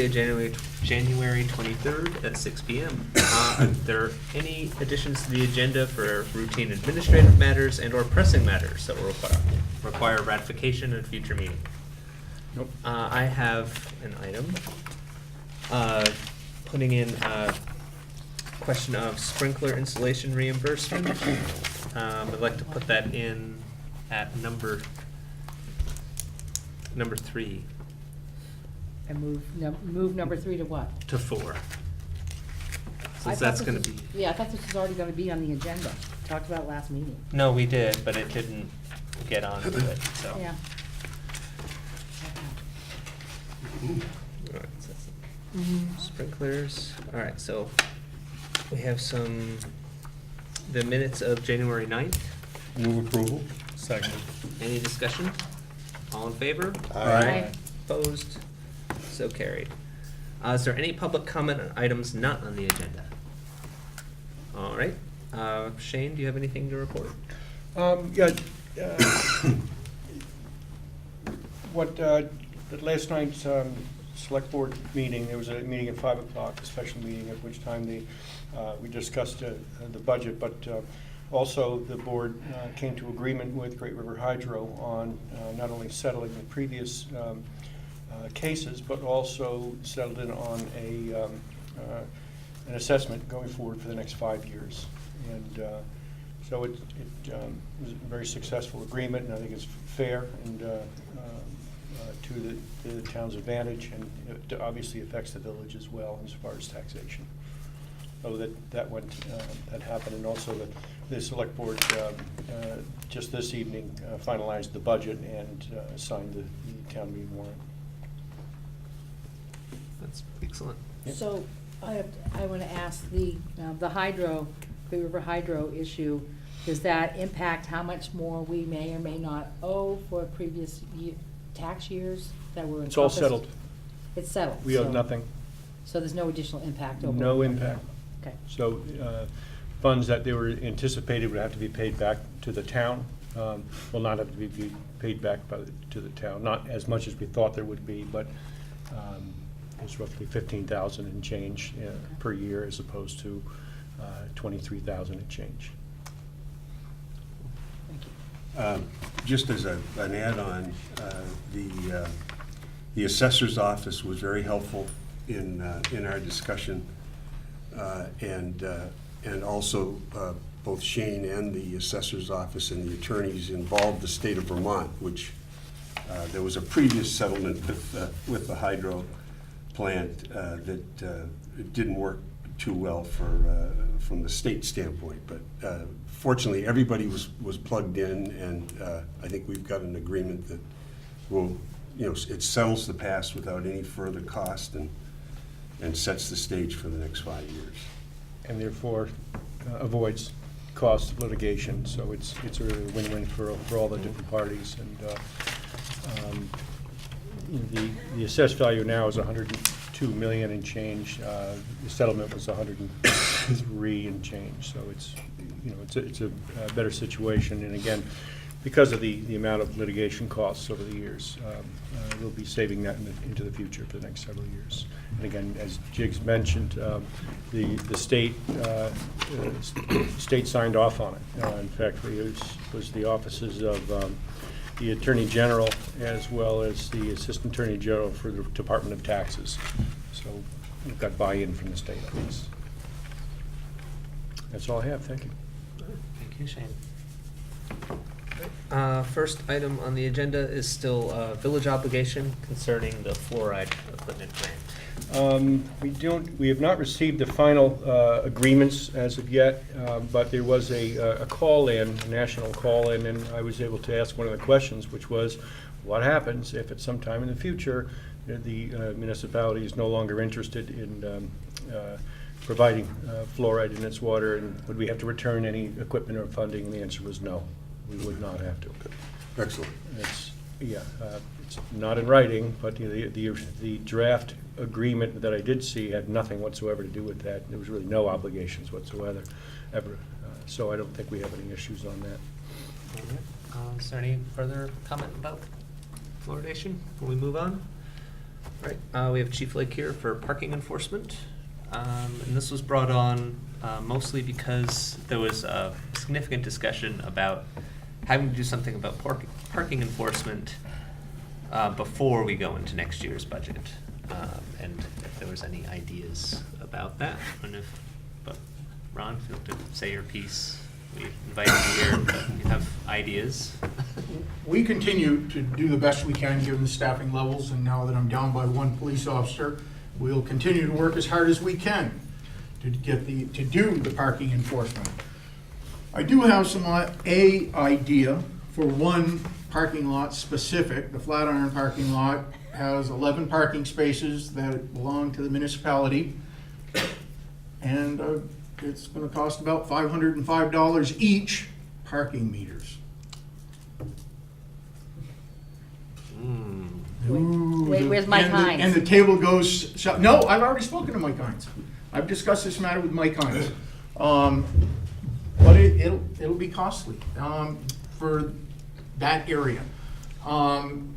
Tuesday, January 23rd at 6 p.m. Are there any additions to the agenda for routine administrative matters and/or pressing matters that will require ratification at a future meeting? Nope. I have an item. Putting in a question of sprinkler installation reimbursement. I'd like to put that in at number 3. And move number 3 to what? To 4. I Since thought that's this gonna was- be, Yeah, I thought this was already gonna be on the agenda. Talked about last meeting. no, we did, but it didn't get onto it, so. Yeah. Alright, so that's sprinklers, alright, so we have the minutes of January 9th. Move approval. Second. Any discussion? All in favor? Aye. Opposed? So carried. Is there any public comment on items not on the agenda? All right. Shane, do you have anything to report? Yeah, at last night's select board meeting, there was a meeting at 5 o'clock, a special meeting, at which time we discussed the budget, but also the board came to agreement with Great River Hydro on not only settling the previous cases, but also settled in on an assessment going forward for the next 5 years. And so it was a very successful agreement, and I think it's fair and to the town's advantage, and it obviously affects the village as well as far as taxation. So that happened, and also the select board just this evening finalized the budget and signed the town meeting warrant. That's excellent. Yep. So I want to ask the Great River Hydro issue, does that impact how much more we may or may not owe for previous tax years that were encompassed? It's all settled. It's settled? We owe so- nothing. So there's no additional impact over? No impact. Okay. So funds that they were anticipated would have to be paid back to the town, will not have to be paid back to the town. Not as much as we thought there would be, but it's roughly 15,000 and change per year, as opposed to 23,000 and change. Thank you. Just as an add-on, the assessor's office was very helpful in our discussion, and also both Shane and the assessor's office and the attorneys involved the state of Vermont, which there was a previous settlement with the hydro plant that it didn't work too well from the state standpoint, but fortunately everybody was plugged in, and I think we've got an agreement that will, it settles the past without any further cost and sets the stage for the next 5 years. And therefore avoids cost of litigation, so it's a really win-win for all the different parties. And the assessed value now is 102 million and change. The settlement was 103 and change, so it's a better situation. And again, because of the amount of litigation costs over the years, we'll be saving that into the future for the next several years. And again, as Jiggs mentioned, the state signed off on it. In fact, it was the offices of the Attorney General as well as the Assistant Attorney General for the Department of Taxes. So we've got buy-in from the state on this. That's all I have. Thank you. Thank you, Shane. First item on the agenda is still village obligation concerning the fluoride equipment grant. We have not received the final agreements as of yet, but there was a call-in, a national call-in, and I was able to ask one of the questions, which was, what happens if at some time in the future the municipality is no longer interested in providing fluoride in its water, and would we have to return any equipment or funding? And the answer was no, we would not have to. Excellent. It's not in writing, but the draft agreement that I did see had nothing whatsoever to do with that. There was really no obligations whatsoever, ever. So I don't think we have any issues on that. All right. Is there any further comment about fluoridation before we move on? Right, we have Chief Lake here for parking enforcement. And this was brought on mostly because there was a significant discussion about having to do something about parking enforcement before we go into next year's budget. And if there was any ideas about that, and but Ron, feel free to say your piece. We invited you here, but you have ideas. We continue to do the best we can given the staffing levels, and now that I'm down by one police officer, we'll continue to work as hard as we can to do the parking enforcement. I do have some idea for one parking lot specific. The Flatiron parking lot has 11 parking spaces that belong to the municipality, and it's going to cost about $505 each parking meters. Wait, where's Mike Hines? And the table goes, no, I've already spoken to Mike Hines. I've discussed this matter with Mike Hines. But it'll be costly for that area.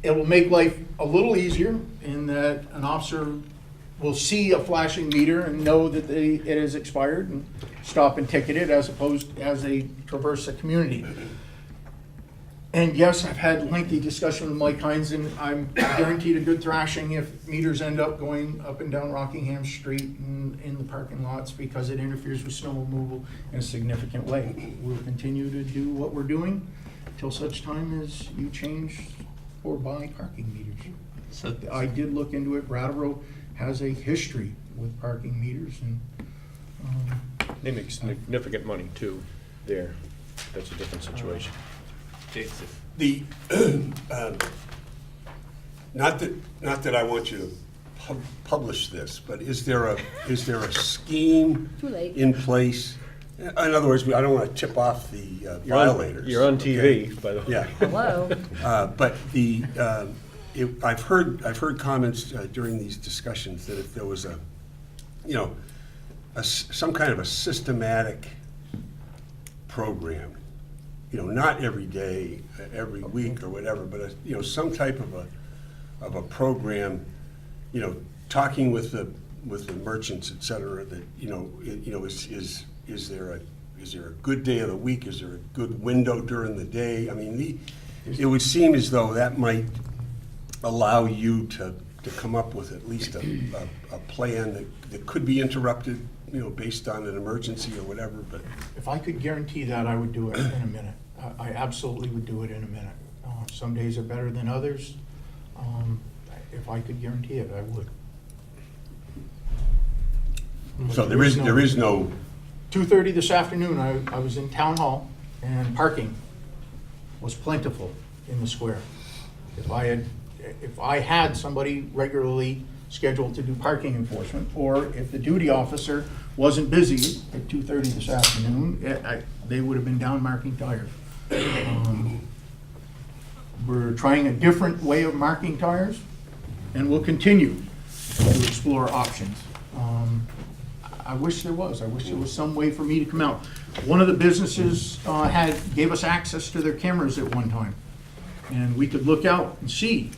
It will make life a little easier in that an officer will see a flashing meter and know that it has expired and stop and ticket it, as opposed as they traverse the community. And yes, I've had lengthy discussion with Mike Hines, and I'm guaranteed a good thrashing if meters end up going up and down Rockingham Street and in the parking lots, because it interferes with snow removal in a significant way. We'll continue to do what we're doing till such time as you change or buy parking meters. So I did look into it. Brattleboro has a history with parking meters, and They make significant money too there. That's a different situation. Jason. The, not that I want you to publish this, but is there a scheme Too late. in place? In other words, I don't want to tip off the violators. You're on okay? TV, by the way. Yeah. Hello? But I've heard comments during these discussions that if there was some kind of a systematic program, not every day, every week or whatever, but some type of a program, talking with the merchants, et cetera, that is there a good day of the week? Is there a good window during the day? I mean, it would seem as though that might allow you to come up with at least a plan that could be interrupted, based on an emergency or whatever, but. if I could guarantee that, I would do it in a minute. I absolutely would do it in a minute. Some days are better than others. If I could guarantee it, I would. So there is no. 2:30 this afternoon, I was in Town Hall, and parking was plentiful in the square. If I had somebody regularly scheduled to do parking enforcement, or if the duty officer wasn't busy at 2:30 this afternoon, they would have been down marking tires. We're trying a different way of marking tires, and we'll continue to explore options. I wish there was some way for me to come out. One of the businesses gave us access to their cameras at one time, and we could look out and see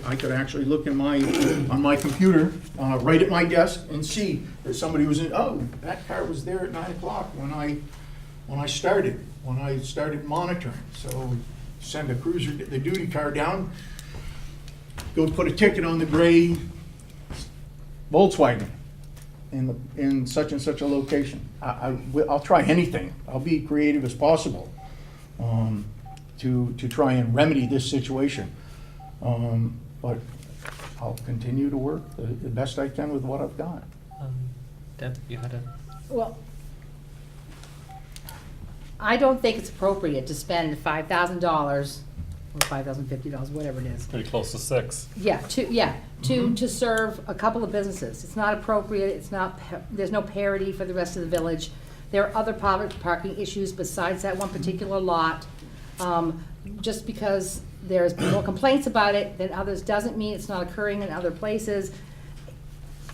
I could actually look on my computer right at my desk and see that somebody was that car was there at 9 o'clock when I started monitoring. So send a cruiser, the duty car down, go put a ticket on the gray Volkswagen in such and such a location. I'll try anything. I'll be creative as possible to try and remedy this situation. But I'll continue to work the best I can with what I've got. Deb, you had a. Well, I don't think it's appropriate to spend $5,000 or $5,050, whatever it is. Pretty close to $6,000. Yeah, to serve a couple of businesses. It's not appropriate, there's no parity for the rest of the village. There are other parking issues besides that one particular lot. Just because there's been more complaints about it than others doesn't mean it's not occurring in other places.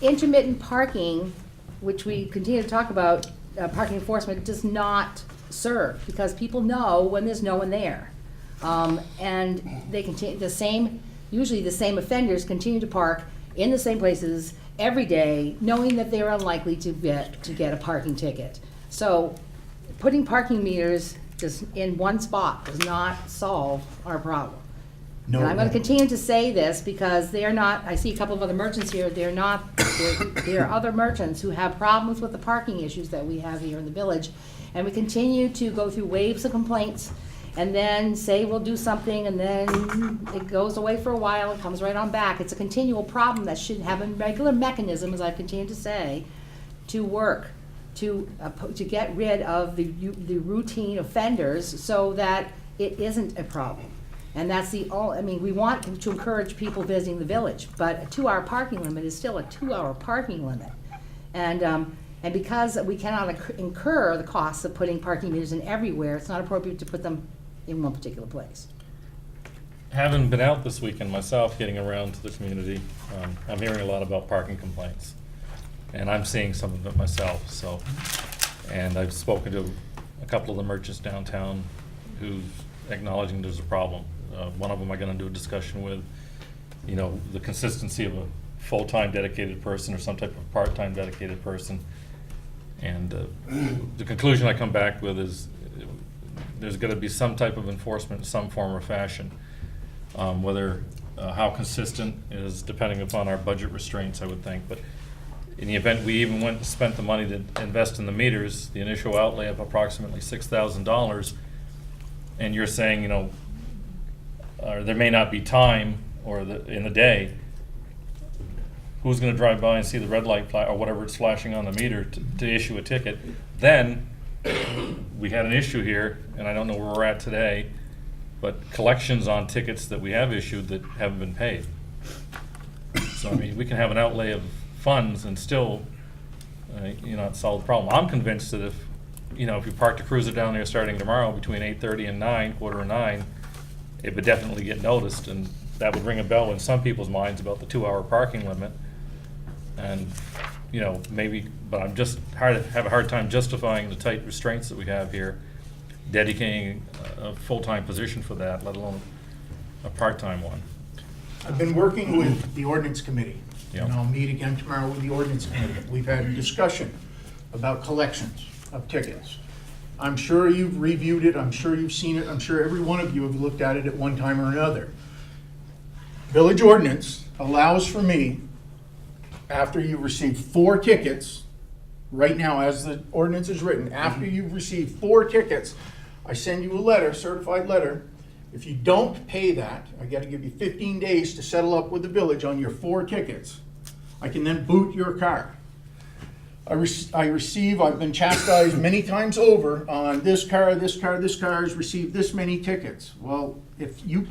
Intermittent parking, which we continue to talk about, parking enforcement, does not serve, because people know when there's no one there. And they continue, the same usually the same offenders continue to park in the same places every day, knowing that they're unlikely to get a parking ticket. So putting parking meters just in one spot does not solve our problem. No, And I'm gonna no. continue to say this because they are not, I see a couple of other merchants here, there are other merchants who have problems with the parking issues that we have here in the village. And we continue to go through waves of complaints and then say we'll do something and then it goes away for a while and comes right on back. It's a continual problem that should have a regular mechanism, as I continue to say, to work, to get rid of the routine offenders so that it isn't a problem. And that's we want to encourage people visiting the village, but a 2-hour parking limit is still a 2-hour parking limit. And because we cannot incur the costs of putting parking meters in everywhere, it's not appropriate to put them in one particular place. Having been out this weekend myself, getting around to the community, I'm hearing a lot about parking complaints. And I'm seeing some of it myself, so. And I've spoken to a couple of the merchants downtown who's acknowledging there's a problem. One of them I'm gonna do a discussion with, the consistency of a full-time dedicated person or some type of part-time dedicated person. And the conclusion I come back with is there's gonna be some type of enforcement in some form or fashion. Whether, how consistent is depending upon our budget restraints, I would think. But in the event we even went and spent the money to invest in the meters, the initial outlay of approximately $6,000, and you're saying, or there may not be time in the day, who's gonna drive by and see the red light or whatever it's flashing on the meter to issue a ticket? Then, we had an issue here, and I don't know where we're at today, but collections on tickets that we have issued that haven't been paid. So, we can have an outlay of funds and still, not solve the problem. I'm convinced that if you parked a cruiser down there starting tomorrow between 8:30 and 9, 8:45, it would definitely get noticed, and that would ring a bell in some people's minds about the 2-hour parking limit. And, maybe, but I'm just have a hard time justifying the tight restraints that we have here, dedicating a full-time position for that, let alone a part-time one. I've been working with the ordinance committee, Yeah. and I'll meet again tomorrow with the ordinance committee. We've had a discussion about collections of tickets. I'm sure you've reviewed it, I'm sure you've seen it, I'm sure every one of you have looked at it at one time or another. Village ordinance allows for me, after you've received 4 tickets, right now as the ordinance is written, after you've received 4 tickets, I send you a letter, certified letter. If you don't pay that, I gotta give you 15 days to settle up with the village on your 4 tickets. I can then boot your car. I've been chastised many times over on this car has received this many tickets. Well, if you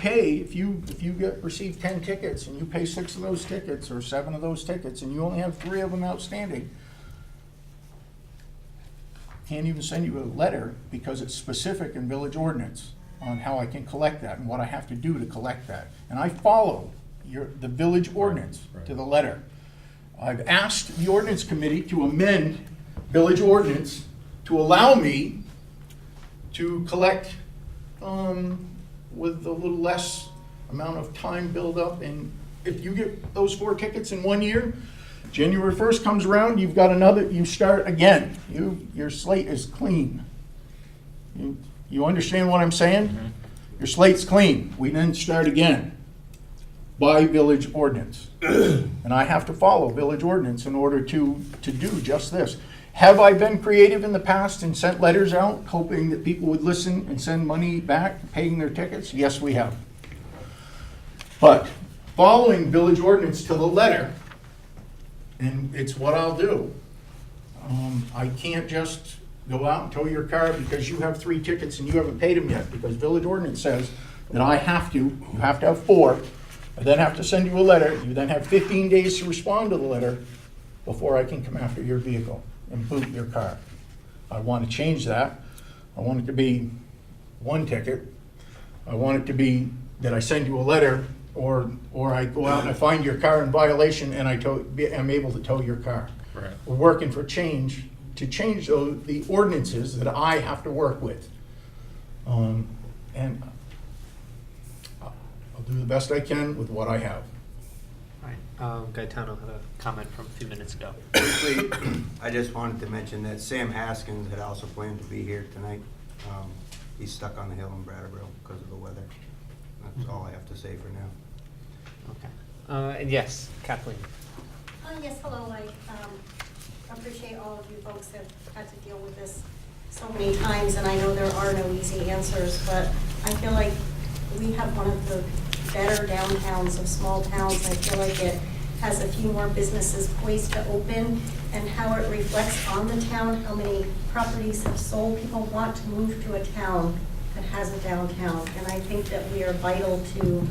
receive 10 tickets and you pay 6 of those tickets or 7 of those tickets and you only have 3 of them outstanding, can't even send you a letter because it's specific in village ordinance on how I can collect that and what I have to do to collect that. And I follow the village ordinance to the letter. I've asked the ordinance committee to amend village ordinance to allow me to collect with a little less amount of time build up. And if you get those 4 tickets in 1 year, January 1st comes around, you've got another, you start again. Your slate is clean. You understand what I'm saying? Mm-hmm. Your slate's clean. We then start again by village ordinance. And I have to follow village ordinance in order to do just this. Have I been creative in the past and sent letters out hoping that people would listen and send money back, paying their tickets? Yes, we have. But following village ordinance to the letter, and it's what I'll do. I can't just go out and tow your car because you have 3 tickets and you haven't paid them yet, because village ordinance says that you have to have 4. I then have to send you a letter. You then have 15 days to respond to the letter before I can come after your vehicle and boot your car. I want to change that. I want it to be 1 ticket. I want it to be that I send you a letter, or I go out and I find your car in violation and I'm able to tow your car. Right. We're working for change, to change the ordinances that I have to work with. And I'll do the best I can with what I have. All right, Gaetano had a comment from a few minutes ago. Quickly, I just wanted to mention that Sam Haskins had also planned to be here tonight. He's stuck on the hill in Brattleboro because of the weather. That's all I have to say for now. Okay. And yes, Kathleen. Yes, hello. I appreciate all of you folks that had to deal with this so many times, and I know there are no easy answers, but I feel like we have one of the better downtowns of small towns. I feel like it has a few more businesses poised to open, and how it reflects on the town, how many properties have sold. People want to move to a town that has a downtown, and I think that we are vital to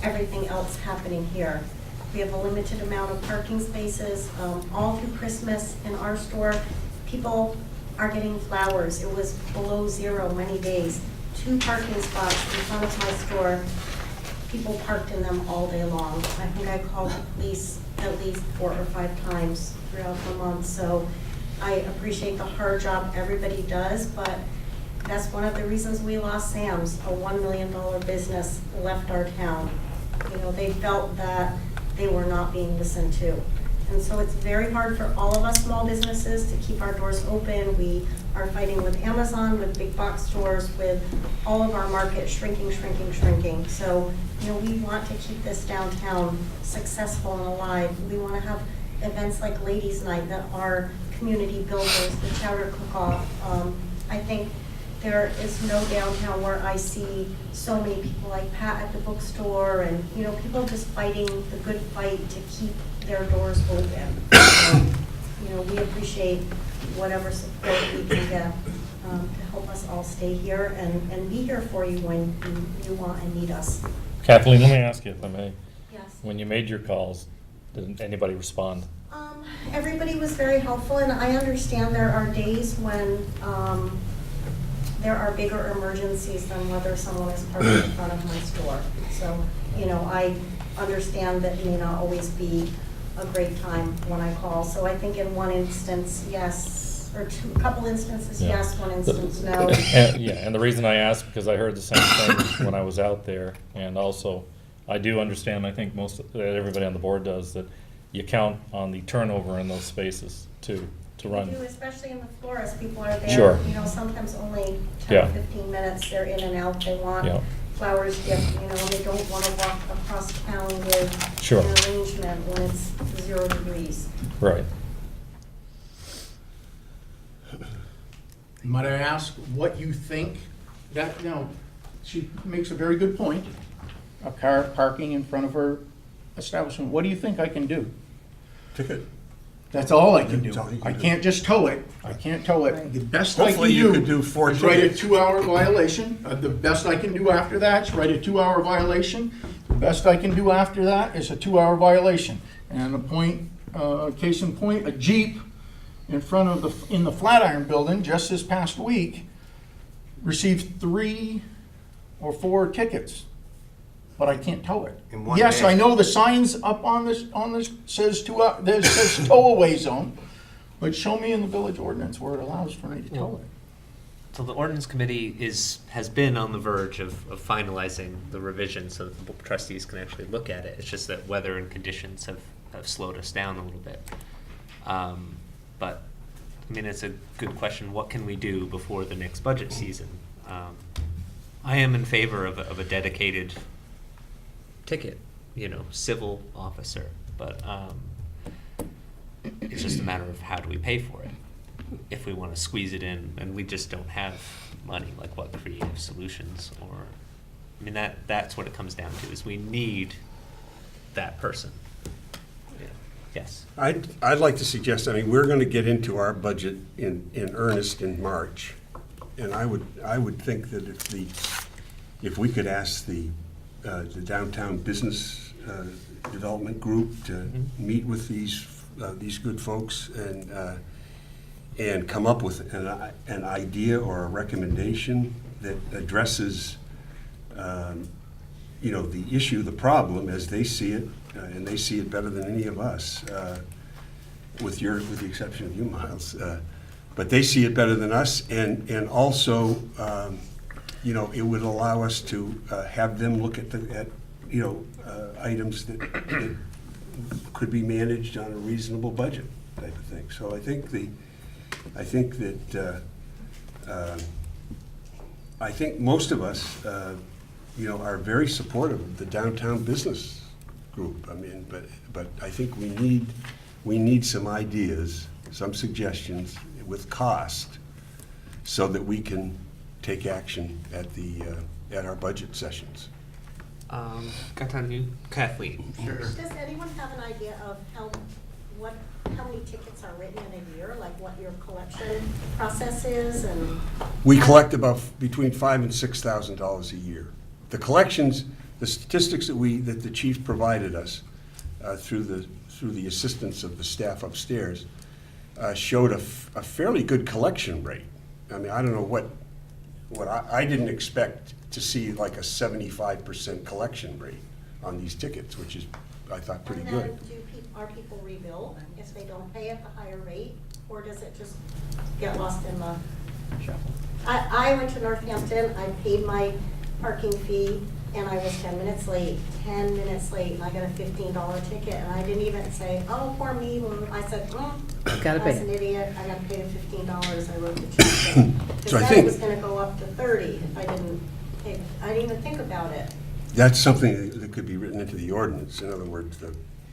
everything else happening here. We have a limited amount of parking spaces. All through Christmas in our store, people are getting flowers. It was below zero many days. 2 parking spots in front of my store, people parked in them all day long. I think I called the police at least 4 or 5 times throughout the month. So I appreciate the hard job everybody does, but that's one of the reasons we lost Sam's. A $1 million business left our town. You know, they felt that they were not being listened to. And so it's very hard for all of us small businesses to keep our doors open. We are fighting with Amazon, with big box stores, with all of our market shrinking. So, you know, we want to keep this downtown successful and alive. We want to have events like Ladies' Night that are community builders, the Chowder Cook-Off. I think there is no downtown where I see so many people like Pat at the bookstore and, you know, people just fighting the good fight to keep their doors open. You know, we appreciate whatever support we can get to help us all stay here and be here for you when you want and need us. Kathleen, let me ask you if I may. Yes. When you made your calls, did anybody respond? Everybody was very helpful, and I understand there are days when there are bigger emergencies than whether someone is parked in front of my store. So, you know, I understand that it may not always be a great time when I call. So I think in one instance, yes, or a couple instances, Yeah. yes, one instance, no. Yeah, and the reason I asked, because I heard the same thing when I was out there, and also, I do understand, I think everybody on the board does, that you count on the turnover in those spaces to run. We do, especially in the florist, people are there, Sure. you know, sometimes only 10, Yeah. 15 minutes, they're in and out, they want Yeah. flowers dipped, you know, and they don't want to walk across town with Sure. an arrangement when it's 0 degrees. Right. Might I ask what you think that, you know, she makes a very good point. A car parking in front of her establishment. What do you think I can do? Ticket. That's all I can do. That's all you can I do. can't just tow it. I can't tow it. Right. The best I can Hopefully you could do 4 is write a tickets. 2-hour violation. The best I can do after that is write a 2-hour violation. The best I can do after that is a 2-hour violation. And case in point, a Jeep in front of in the Flatiron Building just this past week received 3 or 4 tickets, but I can't tow it. In one Yes, day. I know the signs up on this says there says tow away zone, but show me in the village ordinance where it allows for me to tow it. So the ordinance committee has been on the verge of finalizing the revision so that the trustees can actually look at it. It's just that weather and conditions have slowed us down a little bit. But, I mean, it's a good question. What can we do before the next budget season? I am in favor of a dedicated ticket, you know, civil officer, but it's just a matter of how do we pay for it? If we want to squeeze it in, and we just don't have money, like what creative solutions, or, I mean, that's what it comes down to, is we need that person. Yeah. Yes. I'd like to suggest, I mean, we're going to get into our budget in earnest in March. And I would think that if we could ask the downtown business development group to meet with these good folks and come up with an idea or a recommendation that addresses you know, the issue, the problem as they see it, and they see it better than any of us, with the exception of you, Miles. But they see it better than us, and also, you know, it would allow us to have them look at items that could be managed on a reasonable budget type of thing. So I think most of us, are very supportive of the downtown business group. I mean, but I think we need some ideas, some suggestions with cost, so that we can take action at our budget sessions. Got on you, Kathleen. Sure. Does anyone have an idea of how many tickets are written in a year, like what your collection process is and? We collect about between $5,000 and $6,000 a year. The collections, the statistics that the chief provided us through the assistance of the staff upstairs showed a fairly good collection rate. I mean, I don't know what I didn't expect to see like a 75% collection rate on these tickets, which is, I thought, pretty And good. then are people rebilled if they don't pay at the higher rate, or does it just get lost in the shuffle? I went to Northampton, I paid my parking fee, and I was 10 minutes late, and I got a $15 ticket, and I didn't even say, oh, poor me. I said, Gotta I pay. was an idiot, I gotta pay the $15, I wrote the check. Because So I then think- it was gonna go up to 30 if I didn't pay. I didn't even think about it. That's something that could be written into the ordinance. In other words,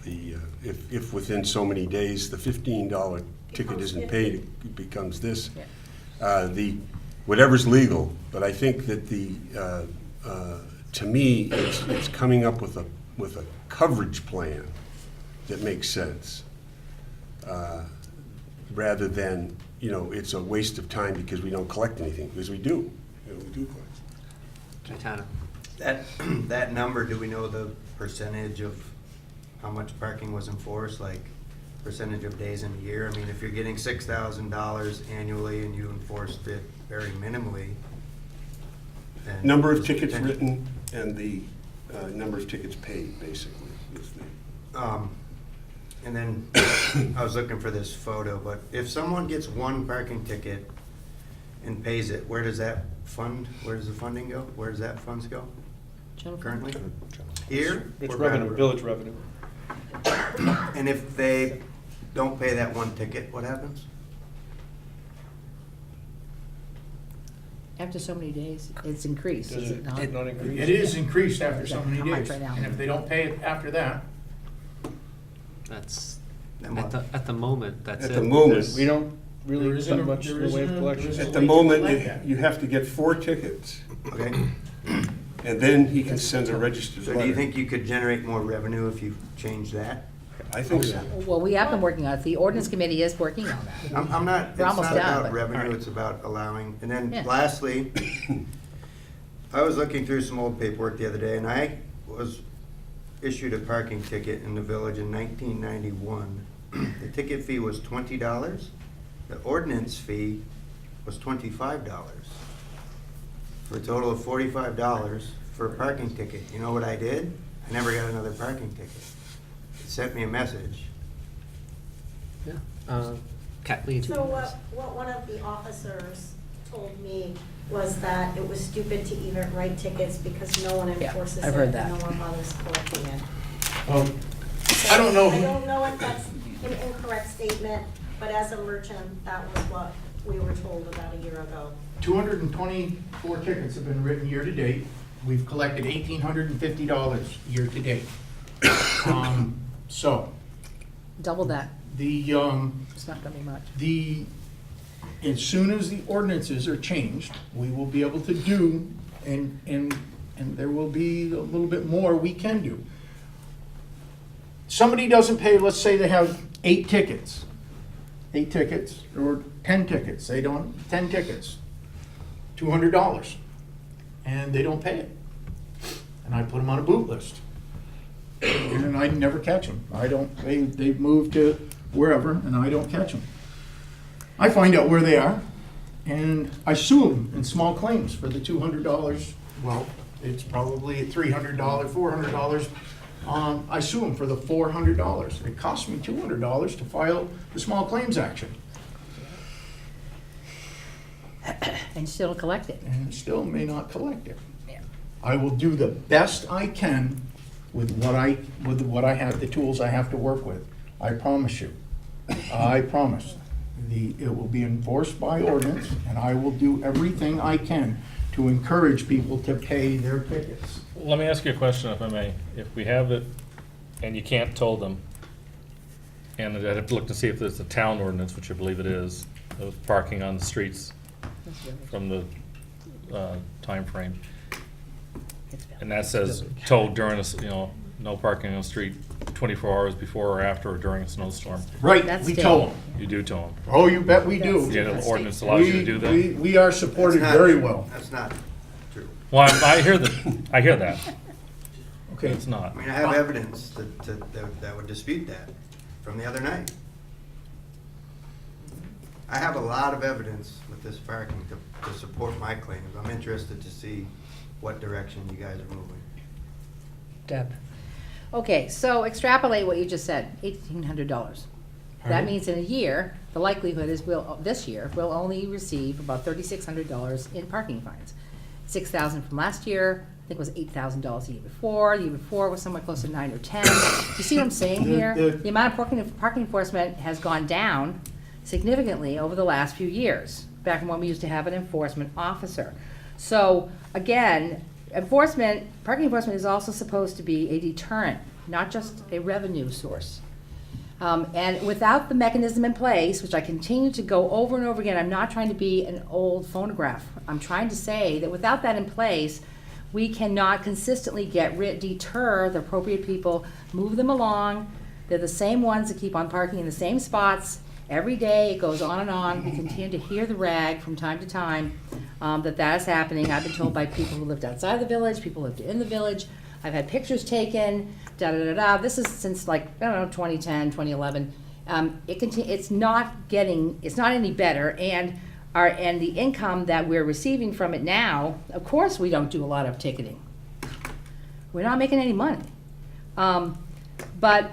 if within so many days the $15 ticket isn't paid, it becomes this. Whatever's legal, but I think that to me, it's coming up with a coverage plan that makes sense, rather than, it's a waste of time because we don't collect anything, because we do. We do collect. Gaetano. That number, do we know the percentage of how much parking was enforced, like percentage of days in a year? I mean, if you're getting $6,000 annually and you enforced it very minimally. then Number of there's tickets potential- written and the number of tickets paid, basically, is the. And then, I was looking for this photo, but if someone gets one parking ticket and pays it, where does the funding go? Where does that funds go General fund. currently? Here? It's or revenue, Brattleboro? village revenue. And if they don't pay that one ticket, what happens? After so many days, it's increased, Does is it it not? not increase? It is increased after so many How much days. right now? And if they don't pay it after that, That's, Then at what? the moment, that's it. At the moment, We don't really There isn't do a- much in the way of there collection. isn't at the Like moment, that. you have to get 4 tickets, Okay, and then he can send a registered so letter. do you think you could generate more revenue if you change that? I think so. Well, we have been working on it. The ordinance committee is working on that. I'm not, it's We're almost not done, about but- revenue, it's about allowing, and then Yeah. lastly, I was looking through some old paperwork the other day, and I was issued a parking ticket in the village in 1991. The ticket fee was $20. The ordinance fee was $25. For a total of $45 for a parking ticket. You know what I did? I never got another parking ticket. It sent me a message. Yeah. Kathleen. So what one of the officers told me was that it was stupid to even write tickets because no one Yeah, enforces it. I've heard and that. no one bothers collecting it. I don't know. I don't know if that's an incorrect statement, but as a merchant, that was what we were told about a year ago. 224 tickets have been written year-to-date. We've collected $1,850 year-to-date. So, Double that. the, It's not gonna be much. as soon as the ordinances are changed, we will be able to do, and there will be a little bit more we can do. Somebody doesn't pay, let's say they have 8 tickets, or 10 tickets, 10 tickets, $200, and they don't pay it. And I put them on a boot list. And I never catch them. They've moved to wherever, and I don't catch them. I find out where they are, and I sue them in small claims for the $200. Well, it's probably $300, $400. I sue them for the $400. It cost me $200 to file the small claims action, And still collect it. and still may not collect it. Yeah. I will do the best I can with what I have, the tools I have to work with. I promise you. I promise. It will be enforced by ordinance, and I will do everything I can to encourage people to pay their tickets. Let me ask you a question, if I may. If we have it, and you can't tow them, and I'd have to look to see if there's a town ordinance, which I believe it is, of parking on the streets from the timeframe. And that says tow during, no parking on the street 24 hours before or after or during a snowstorm. Right, That's we state. tow them. You do tow them. Oh, you bet we do. Yeah, the ordinance allows you to do that. We are supported That's not very true. well. That's not true. Well, I hear that. Okay. It's not. I mean, I have evidence that would dispute that from the other night. I have a lot of evidence with this parking to support my claims. I'm interested to see what direction you guys are moving. Deb. Okay, so extrapolate what you just said, $1,800. That means in a year, the likelihood is this year, we'll only receive about $3,600 in parking fines. 6,000 from last year, I think it was $8,000 the year before. The year before was somewhere close to 9 or 10. You see what I'm saying here? The amount of parking enforcement has gone down significantly over the last few years, back from when we used to have an enforcement officer. So again, parking enforcement is also supposed to be a deterrent, not just a revenue source. And without the mechanism in place, which I continue to go over and over again, I'm not trying to be an old phonograph. I'm trying to say that without that in place, we cannot consistently deter the appropriate people, move them along. They're the same ones that keep on parking in the same spots. Every day, it goes on and on. We continue to hear the rag from time to time that is happening. I've been told by people who lived outside the village, people who lived in the village. I've had pictures taken, da-da-da-da. This is since 2010, 2011. It's not any better. And the income that we're receiving from it now, of course we don't do a lot of ticketing. We're not making any money. But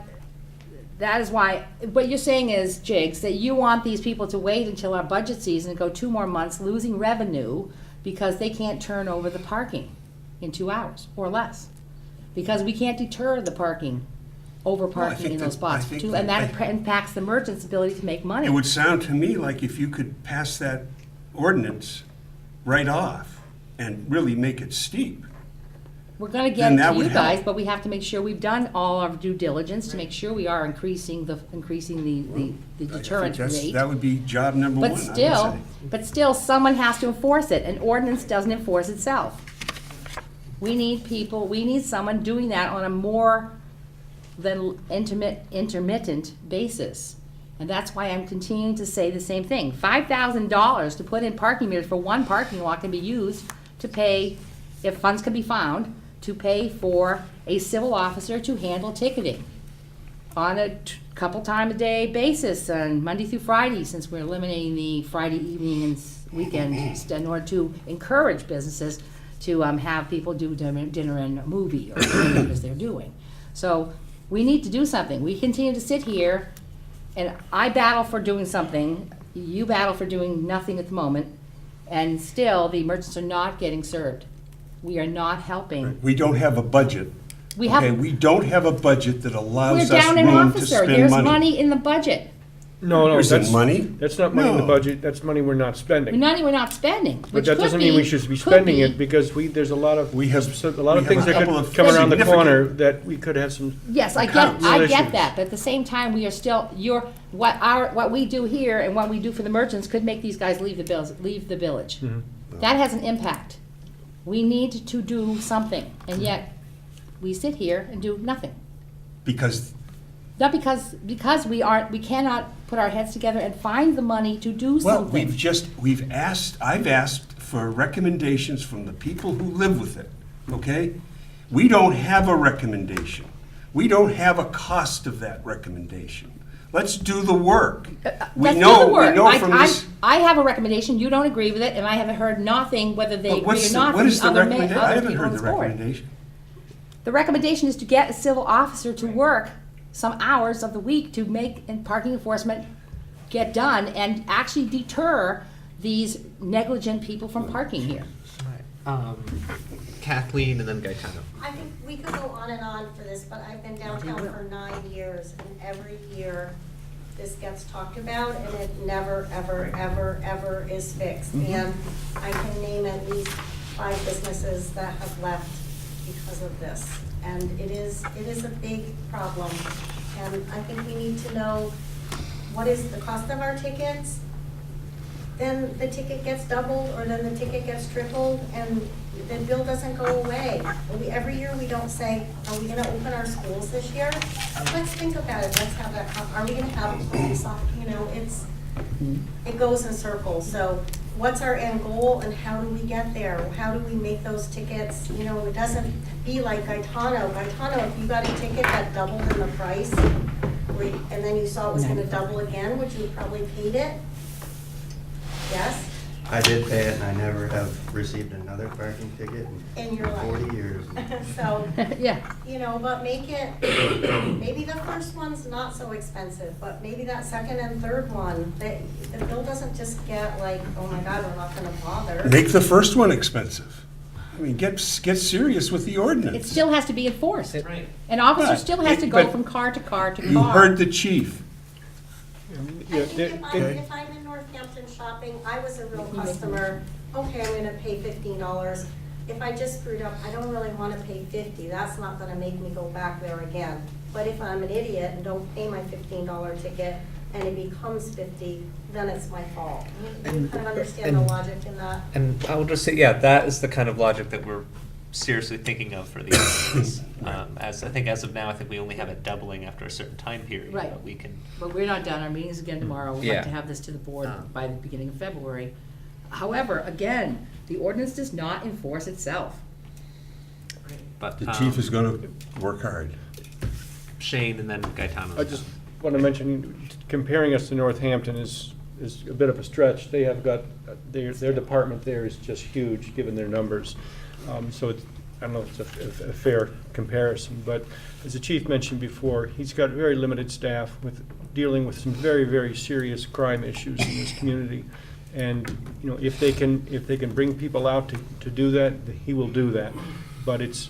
that is why, what you're saying is, Jigs, that you want these people to wait until our budget season and go 2 more months losing revenue because they can't turn over the parking in 2 hours or less. Because we can't deter the over parking in those spots. And that impacts the merchant's ability to make money. It would sound to me like if you could pass that ordinance right off and really make it steep. We're gonna get Then that to you would guys, help. but we have to make sure we've done all our due diligence to make sure we are increasing the deterrent rate. That would be job number one, I would say. But still, someone has to enforce it. An ordinance doesn't enforce itself. We need someone doing that on a more than intermittent basis. And that's why I'm continuing to say the same thing. $5,000 to put in parking meters for one parking lot can be used to pay, if funds can be found, to pay for a civil officer to handle ticketing on a couple time a day basis on Monday through Friday, since we're eliminating the Friday evening and weekend in order to encourage businesses to have people do dinner and a movie or whatever it is they're doing. So we need to do something. We continue to sit here, and I battle for doing something. You battle for doing nothing at the moment, and still the merchants are not getting served. We are not helping. We don't have a budget. We have. Okay, we don't have a budget that allows We're us down an room to officer. spend There's money. money in the budget. No, There isn't that's money. That's not money in the No. budget, that's money we're not spending. Money we're not spending, But which that could doesn't mean we be- should be could spending be- it, because there's a lot of, We have- a lot of we things have a that couple could of come around the significant- corner that we could have some. Yes, I real get issues. that, but at the same time, we are still, what we do here and what we do for the merchants could make these guys leave the village. That has an impact. We need to do something, and yet we sit here and do nothing. Because Not because we cannot put our heads together and find the money to do Well, something. I've asked for recommendations from the people who live with it, okay? We don't have a recommendation. We don't have a cost of that recommendation. Let's do the work. Let's do the work. We know from this. I have a recommendation, you don't agree with it, and I haven't heard nothing whether they But agree what's or the- not what from is the the other recommendation? I haven't people on heard this the board. recommendation. The recommendation is to get a civil officer to work some hours of the week to make parking enforcement get done and actually deter these negligent people from parking here. Kathleen and then Gaetano. I think we could go on and on for this, but I've been downtown for 9 years, and every year this gets talked about, and it never, ever, ever, ever is fixed. And I can name at least 5 businesses that have left because of this. And it is a big problem. And I think we need to know what is the cost of our tickets. Then the ticket gets doubled, or then the ticket gets tripled, and the bill doesn't go away. Every year we don't say, are we gonna open our schools this year? Let's think about it, let's have that, are we gonna have a police officer, it goes in circles. So what's our end goal and how do we get there? How do we make those tickets, it doesn't be like Gaetano. Gaetano, if you got a ticket that doubled in the price, and then you saw it was gonna double again, would you have probably paid it? Yes? I did pay it and I never have received another parking ticket In in your life. 40 years. So, Yeah. but make it, maybe the first one's not so expensive, but maybe that second and third one, the bill doesn't just get like, oh my God, we're not gonna bother. Make the first one expensive. I mean, get serious with the ordinance. It still has to be enforced. Right. An officer Right. still has to go But from car to car to car. You heard the chief. Oh, I think if I'm in Northampton shopping, I was a real customer, okay, I'm gonna pay $15. If I just screwed up, I don't really wanna pay $50, that's not gonna make me go back there again. But if I'm an idiot and don't pay my $15 ticket and it becomes $50, then it's my fault. You kind of understand the logic in that? And I will just say, yeah, that is the kind of logic that we're seriously thinking of for the ordinance. As of now, I think we only have it doubling after a certain time period. Right. But we can, But we're not done, our meeting's again tomorrow, we'd Yeah. like to have this to the board by the beginning of February. However, again, the ordinance does not enforce itself. but. The chief is gonna work hard. Shane and then Gaetano. I just want to mention, comparing us to Northampton is a bit of a stretch. They have got, their department there is just huge, given their numbers. So it's, I don't know if it's a fair comparison, but as the chief mentioned before, he's got very limited staff with dealing with some very, very serious crime issues in this community. And, if they can bring people out to do that, he will do that. But it's,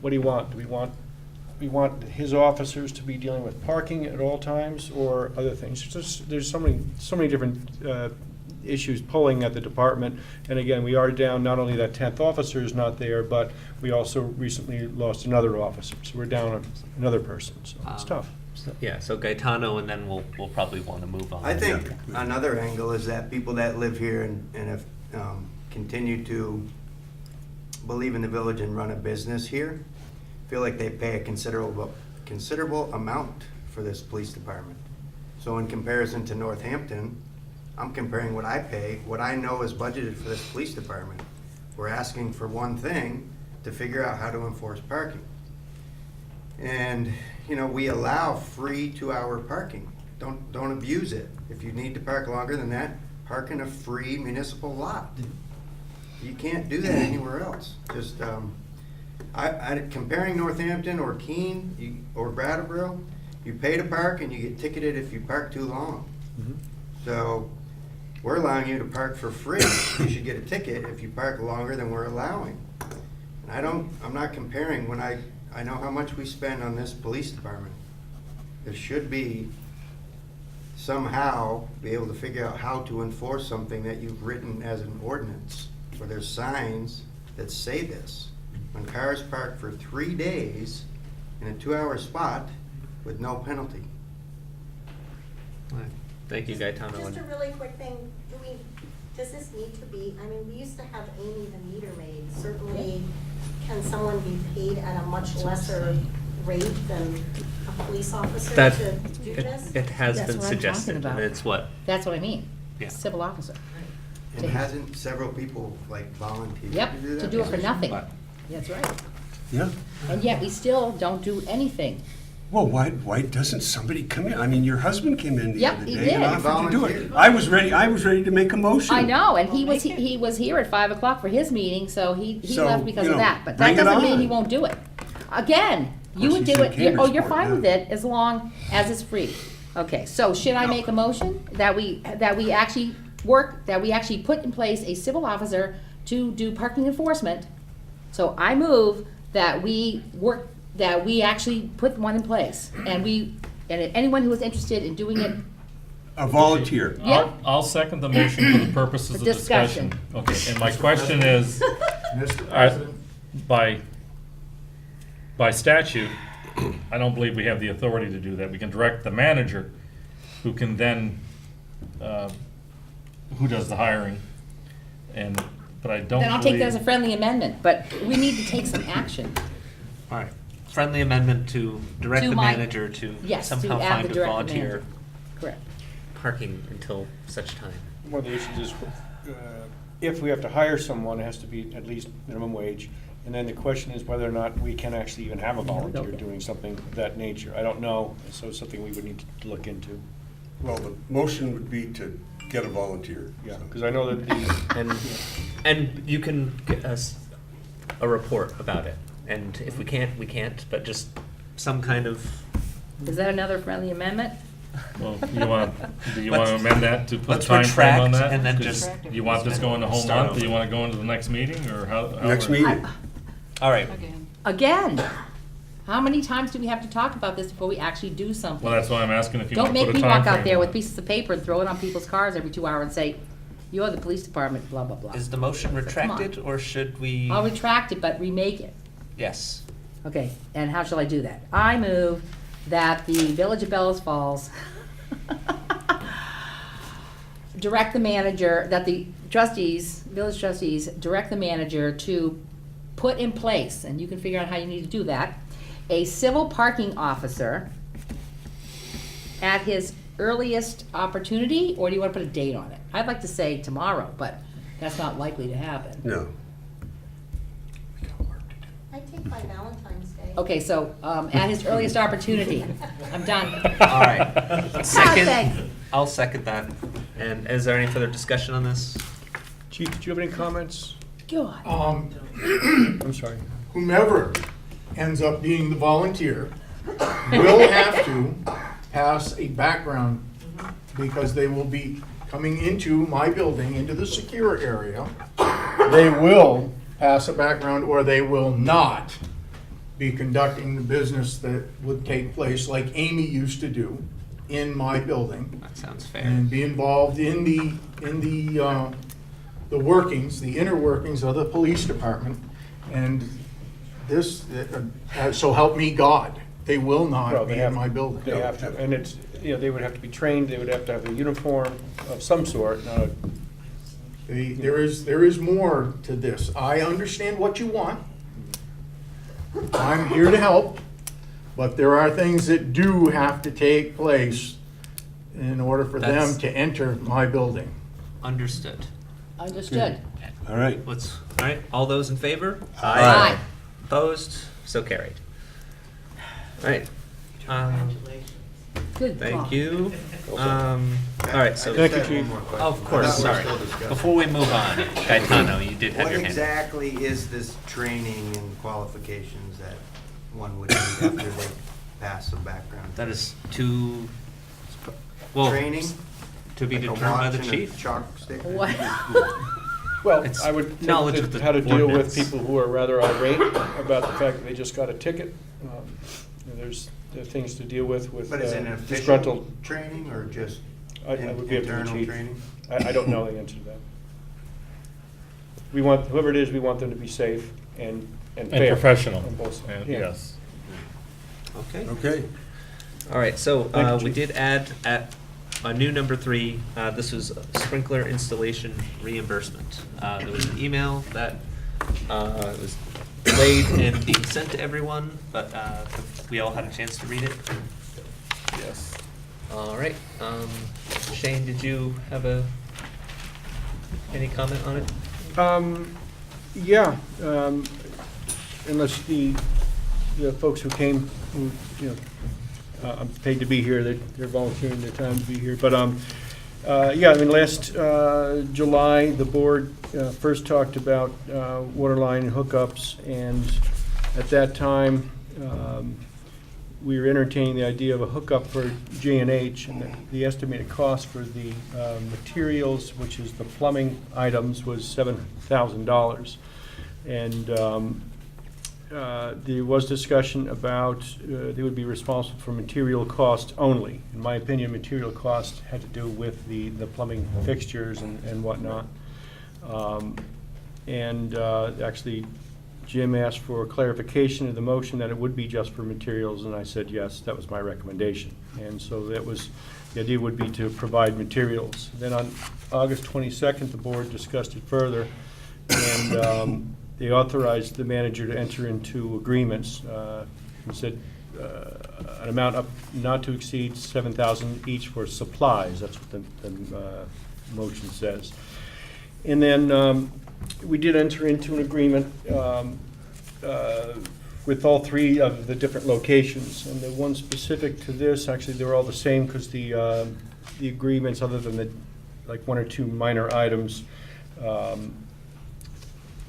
what do you want? Do we want his officers to be dealing with parking at all times or other things? There's so many different issues pulling at the department. And again, we are down, not only that 10th officer is not there, but we also recently lost another officer. So we're down another person, so it's tough. So Gaetano, and then we'll probably want to move on. I think another angle is that people that live here and have continued to believe in the village and run a business here feel like they pay a considerable amount for this police department. So in comparison to Northampton, I'm comparing what I pay, what I know is budgeted for this police department. We're asking for one thing, to figure out how to enforce parking. And, we allow free 2-hour parking. Don't abuse it. If you need to park longer than that, park in a free municipal lot. You can't do that anywhere else. Just, comparing Northampton or Keene or Brattleboro, you pay to park and you get ticketed if you park too long. So we're allowing you to park for free. You should get a ticket if you park longer than we're allowing. And I'm not comparing when I know how much we spend on this police department. There should be somehow be able to figure out how to enforce something that you've written as an ordinance, where there's signs that say this. When cars park for 3 days in a 2-hour spot with no penalty. Thank you, Gaetano. Just a really quick thing, does this need to be, we used to have Amy the meter maid. Certainly, can someone be paid at a much lesser rate than a police officer That, to do this? it has That's been what I'm talking suggested, and about. it's what? That's what I mean. Yeah. Civil officer. And hasn't several people volunteered Yep, to do that? to do it for position? nothing. But- That's right. Yeah. And yet we still don't do anything. Well, why doesn't somebody come in? Your husband came in the Yep, other he day did. and offered to do it. Volunteered. I was ready to make a motion. I know, and he was here at 5 o'clock for his meeting, so he So, left because you of know, that. But bring that it doesn't mean on. he won't do it. Again, you course, would he's do in it, you're Cambridgeport fine now. with it as long as it's free. Okay, so should I make a motion that we actually put in place a civil officer to do parking enforcement So I move that we actually put one in place, and anyone who is interested in doing it, A volunteer. Yeah. I'll second the motion for the purposes of For discussion. discussion. Okay, and my question is, Mr. President, by statute, I don't believe we have the authority to do that. We can direct the manager, who can then, who does the hiring, but I don't believe. then I'll take that as a friendly amendment, but we need to take some action. All right. Friendly amendment to direct To the my- manager to Yes, to somehow add find the a direct the volunteer manager. Correct. parking until such time. One of the issues is, if we have to hire someone, it has to be at least minimum wage. And then the question is whether or not we can actually even have a volunteer doing something of that nature. I don't know, so it's something we would need to look into. Well, the motion would be to get a volunteer. Yeah, so. because I know that the, And you can get us a report about it. And if we can't, we can't, but just some kind of, Is that another friendly amendment? Well, do you want to amend that to put a let's time frame on retract that? and then 'Cause just You want this going the whole start month, or you over. want to go into the next meeting, or how? Next meeting. all right. Again, how many times do we have to talk about this before we actually do something? Well, that's why I'm asking if you Don't want to make put a me time walk out frame there on with it. pieces of paper and throw it on people's cars every 2 hours and say, you're the police department, blah, blah, blah. Is the motion Come on. retracted or should we? I'll retract it, but remake it. Yes. Okay, and how shall I do that? I move that the Village of Bellows Falls direct the manager, that the trustees, village trustees, direct the manager to put in place, and you can figure out how you need to do that, a civil parking officer at his earliest opportunity, or do you want to put a date on it? I'd like to say tomorrow, but that's not likely to happen. No. I take by Valentine's Day. Okay, so, at his earliest opportunity. I'm done. All right. thanks. Second, I'll second that. And is there any further discussion on this? Chief, did you have any comments? God. I'm sorry. whomever ends up being the volunteer will have to pass a background, because they will be coming into my building, into the secure area. They will pass a background, or they will not be conducting the business that would take place like Amy used to do in my building, That sounds fair. and be involved in the workings, the inner workings of the police department. And this, so help me God, they will Well, not they be have- in my building. They have to, and it's, you know, they would have to be trained, they would have to have a uniform of some sort, not a. There is more to this. I understand what you want. I'm here to help, but there are things that do have to take place in order for them That's- to enter my building. Understood. Understood. All right. All right, all those in favor? Aye. Opposed? So carried. All right. Good Thank call. you. All right, so. Thank you, I just had Chief. one more question. Of course, I thought we were sorry. still discussing. Before we move on, Gaetano, you did have What your hand. exactly is this training and qualifications that one would need after they pass the background? That is well, Training? to be Like a determined by the watch and a chief. chalk stick? What? Well, It's I would think knowledge that of the how to deal with ordinance. people who are rather irate about the fact that they just got a ticket. And there are things to deal with But is it an official disgruntled. training or just I would be up to the internal chief. training? I don't know the answer to that. We want, whoever it is, we want them to be safe and And fair. professional, on both sides. and- Yeah. yes. Okay. Okay. All right, so Thank you, we Chief. did add at a new number 3. This was sprinkler installation reimbursement. There was an email that was delayed and being sent to everyone, but we all had a chance to read it. Yes. All right. Shane, did you have any comment on it? Yeah, unless the folks who came, who, you know, I'm paid to be here, they're volunteering their time to be here. But, yeah, I mean, last July, the board first talked about water line hookups, and at that time, we were entertaining the idea of a hookup for J&H, and the estimated cost for the materials, which is the plumbing items, was $7,000. And there was discussion about they would be responsible for material cost only. In my opinion, material cost had to do with the plumbing fixtures and whatnot. Actually, Jim asked for clarification of the motion that it would be just for materials, and I said yes, that was my recommendation. And so that was, the idea would be to provide materials. Then on August 22nd, the board discussed it further, and they authorized the manager to enter into agreements. He said an amount up not to exceed $7,000 each for supplies. That's what the motion says. And then we did enter into an agreement with all three of the different locations. And the one specific to this, actually, they're all the same because the agreements, other than like one or two minor items,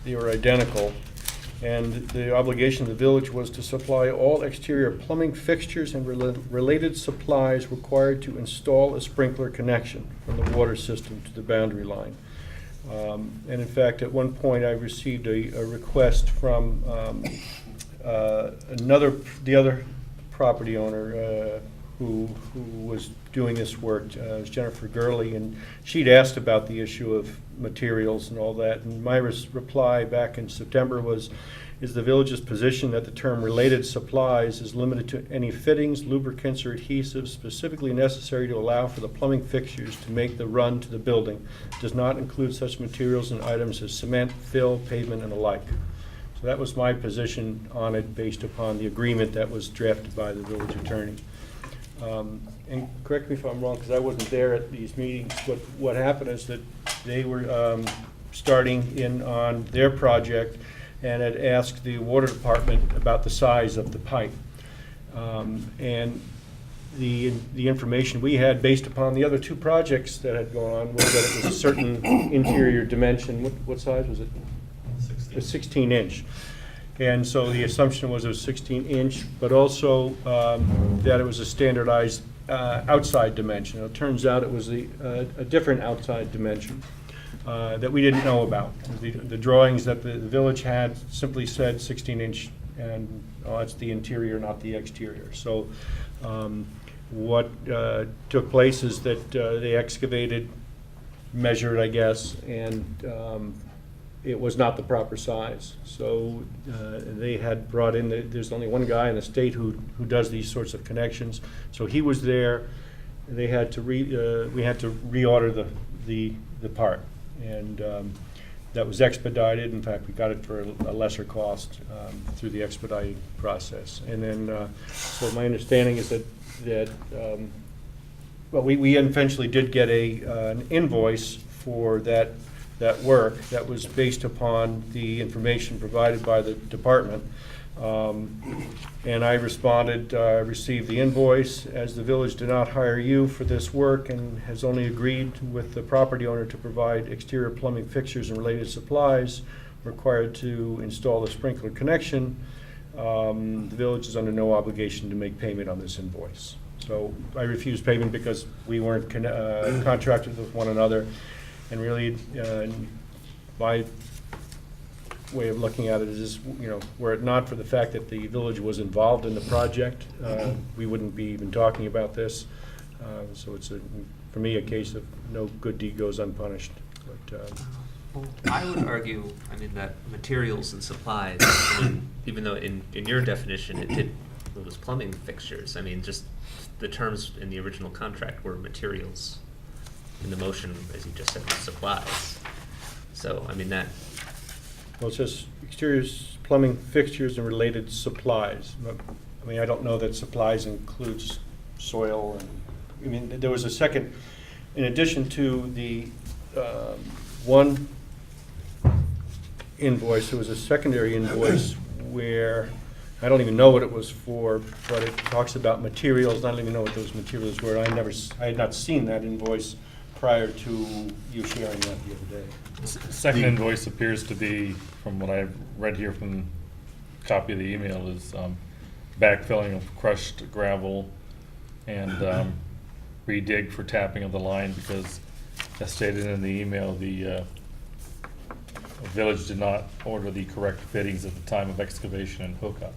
they were identical. And the obligation of the village was to supply all exterior plumbing fixtures and related supplies required to install a sprinkler connection from the water system to the boundary line. And in fact, at one point, I received a request from the other property owner who was doing this work. It was Jennifer Gurley, and she'd asked about the issue of materials and all that. And my reply back in September was, is the village's position that the term related supplies is limited to any fittings, lubricants, or adhesives specifically necessary to allow for the plumbing fixtures to make the run to the building. Does not include such materials and items as cement, fill, pavement, and the like. So that was my position on it based upon the agreement that was drafted by the village attorney. And correct me if I'm wrong, because I wasn't there at these meetings, but what happened is that they were starting in on their project and had asked the water department about the size of the pipe. And the information we had based upon the other two projects that had gone on was that it was a certain interior dimension. What size was it? 16. A 16-inch. And so the assumption was it was 16-inch, but also that it was a standardized outside dimension. It turns out it was a different outside dimension that we didn't know about. The drawings that the village had simply said 16-inch, and that's the interior, not the exterior. So what took place is that they excavated, measured, I guess, and it was not the proper size. So they had brought in, there's only one guy in the state who does these sorts of connections. So he was there. They had to we had to reorder the part. And that was expedited. In fact, we got it for a lesser cost through the expediting process. And then, so my understanding is that well, we eventually did get an invoice for that work that was based upon the information provided by the department. And I responded, received the invoice, as the village did not hire you for this work and has only agreed with the property owner to provide exterior plumbing fixtures and related supplies required to install the sprinkler connection. The village is under no obligation to make payment on this invoice. So I refused payment because we weren't contracted with one another. And really, my way of looking at it is, were it not for the fact that the village was involved in the project, we wouldn't be even talking about this. So it's, for me, a case of no good deed goes unpunished. But, well, I would argue, that materials and supplies, even though in your definition it was plumbing fixtures, just the terms in the original contract were materials. In the motion, as you just said, was supplies. So, that. Well, it says exterior plumbing fixtures and related supplies. I don't know that supplies includes soil. And there was a second, in addition to the one invoice, there was a secondary invoice where I don't even know what it was for, but it talks about materials. I don't even know what those materials were. I had not seen that invoice prior to you sharing that the other day. Second invoice appears to be, from what I've read here from copy of the email, is backfilling of crushed gravel and redig for tapping of the line, because as stated in the email, the the village did not order the correct fittings at the time of excavation and hookup.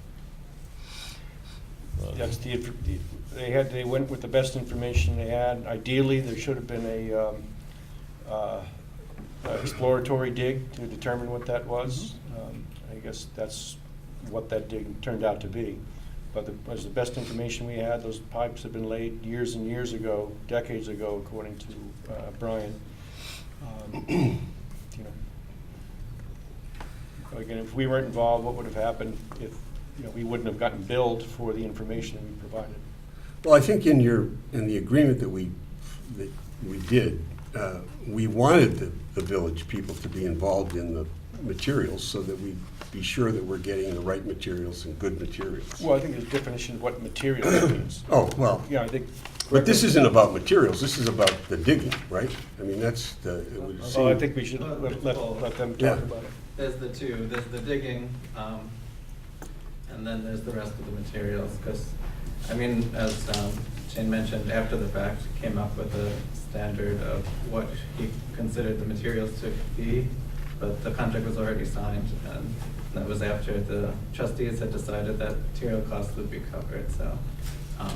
That's they went with the best information they had. Ideally, there should have been a exploratory dig to determine what that was. I guess that's what that dig turned out to be. But as the best information we had, those pipes had been laid years and years ago, decades ago, according to Brian. You know, again, if we weren't involved, what would have happened if we wouldn't have gotten billed for the information that we provided? Well, I think in the agreement that we did, we wanted the village people to be involved in the materials so that we be sure that we're getting the right materials and good materials. Well, I think there's a definition of what materials means. Oh, well, Yeah, I think. but this isn't about materials, this is about the digging, right? I mean, that's it would Well, I seem- think we should let them Yeah. talk about it. There's the two, there's the digging, and then there's the rest of the materials, because, I mean, as Shane mentioned, after the fact, came up with a standard of what he considered the materials to be, but the contract was already signed, and that was after the trustees had decided that material costs would be covered, so,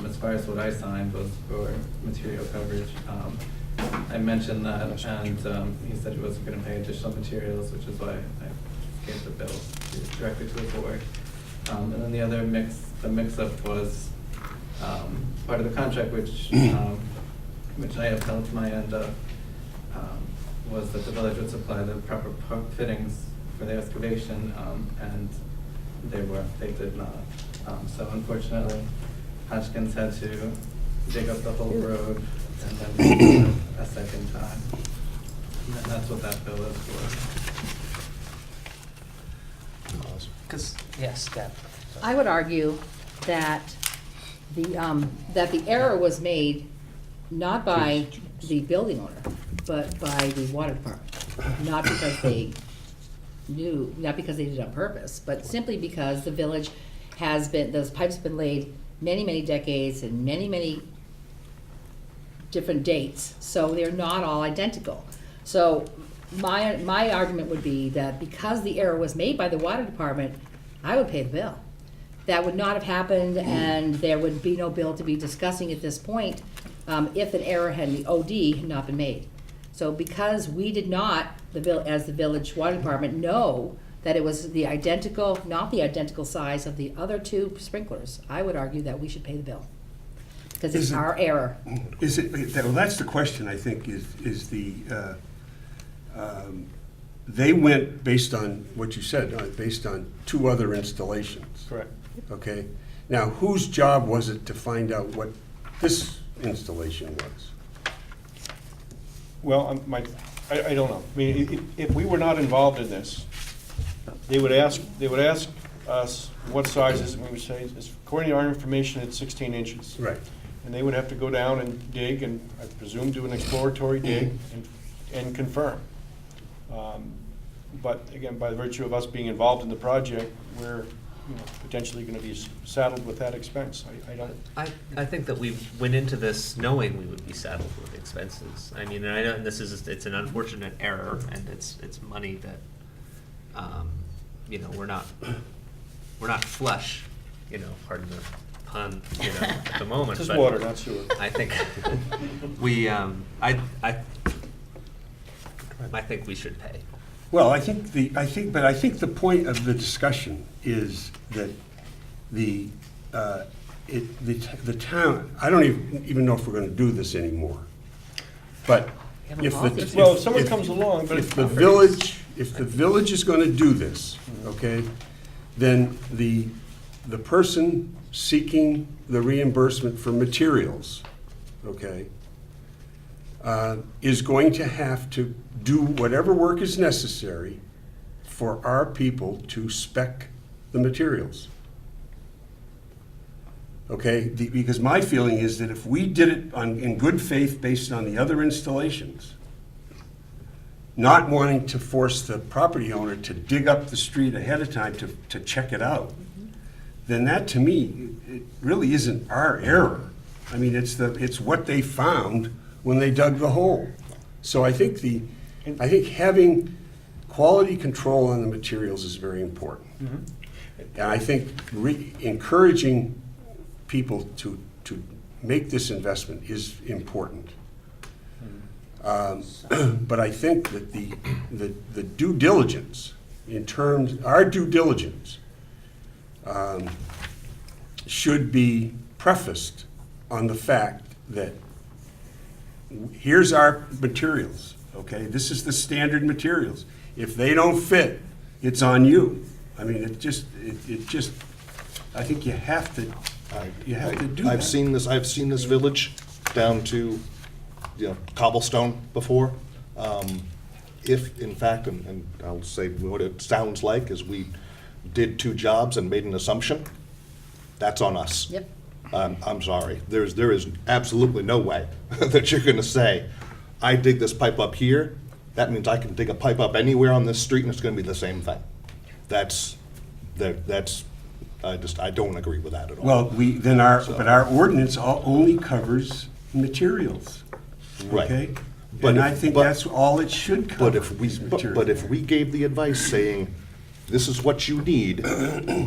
as far as what I signed was for material coverage. I mentioned that, and he said he wasn't gonna pay additional materials, which is why I gave the bill directly to the board. And then the other mix-up was part of the contract, which I upheld to my end of, was that the village would supply the proper fittings for the excavation, and they did not. So unfortunately, Hodgkins had to dig up the whole road and then do it a second time. And that's what that bill is for. Because, yes, Deb. I would argue that the error was made not by the building owner, but by the water department. Not because they knew, not because they did it on purpose, but simply because the village has been, those pipes have been laid many, many decades and many, many different dates, so they're not all identical. So my argument would be that because the error was made by the water department, I would pay the bill. That would not have happened, and there would be no bill to be discussing at this point if an error had, the OD had not been made. So because we did not, as the village water department, know that it was the identical, not the identical size of the other two sprinklers, I would argue that we should pay the bill. Because it's Is it- our error. Is it, well, that's the question, I think, is the, they went based on what you said, based on two other installations. Correct. Okay? Now, whose job was it to find out what this installation was? Well, I don't know. I mean, if we were not involved in this, they would ask us what size is it, and we would say, according to our information, it's 16 inches. Right. And they would have to go down and dig, and I presume do an exploratory dig and confirm. But again, by virtue of us being involved in the project, we're potentially going to be saddled with that expense. I don't. I think that we went into this knowing we would be saddled with expenses. I mean, and I know it's an unfortunate error, and it's money that, we're not flush, pardon the pun, at the moment. Just but water, not sewer. I think we, I think we should pay. Well, I think the point of the discussion is that the town, I don't even know if we're gonna do this anymore. But if the. Well, if someone comes along, but If the village is gonna do this, okay, then the person seeking the reimbursement for materials, okay, is going to have to do whatever work is necessary for our people to spec the materials. Okay, because my feeling is that if we did it in good faith based on the other installations, not wanting to force the property owner to dig up the street ahead of time to check it out, then that, to me, it really isn't our error. I mean, it's what they found when they dug the hole. So I think having quality control on the materials is very important. Mhm. And I think encouraging people to make this investment is important. But I think that the due diligence, our due diligence, should be prefaced on the fact that here's our materials, okay? This is the standard materials. If they don't fit, it's on you. I mean, it just, I think you have to do that. I've seen this village down to, cobblestone before. If, in fact, and I'll say what it sounds like, is we did 2 jobs and made an assumption, that's on us. Yep. I'm sorry. There is absolutely no way that you're gonna say, I dig this pipe up here, that means I can dig a pipe up anywhere on this street and it's gonna be the same thing. I don't agree with that at all. Well, but our ordinance only covers materials, Right. okay? But And if- I think but- that's all it should cover, But if we, is but materials. if we gave the advice saying, this is what you need,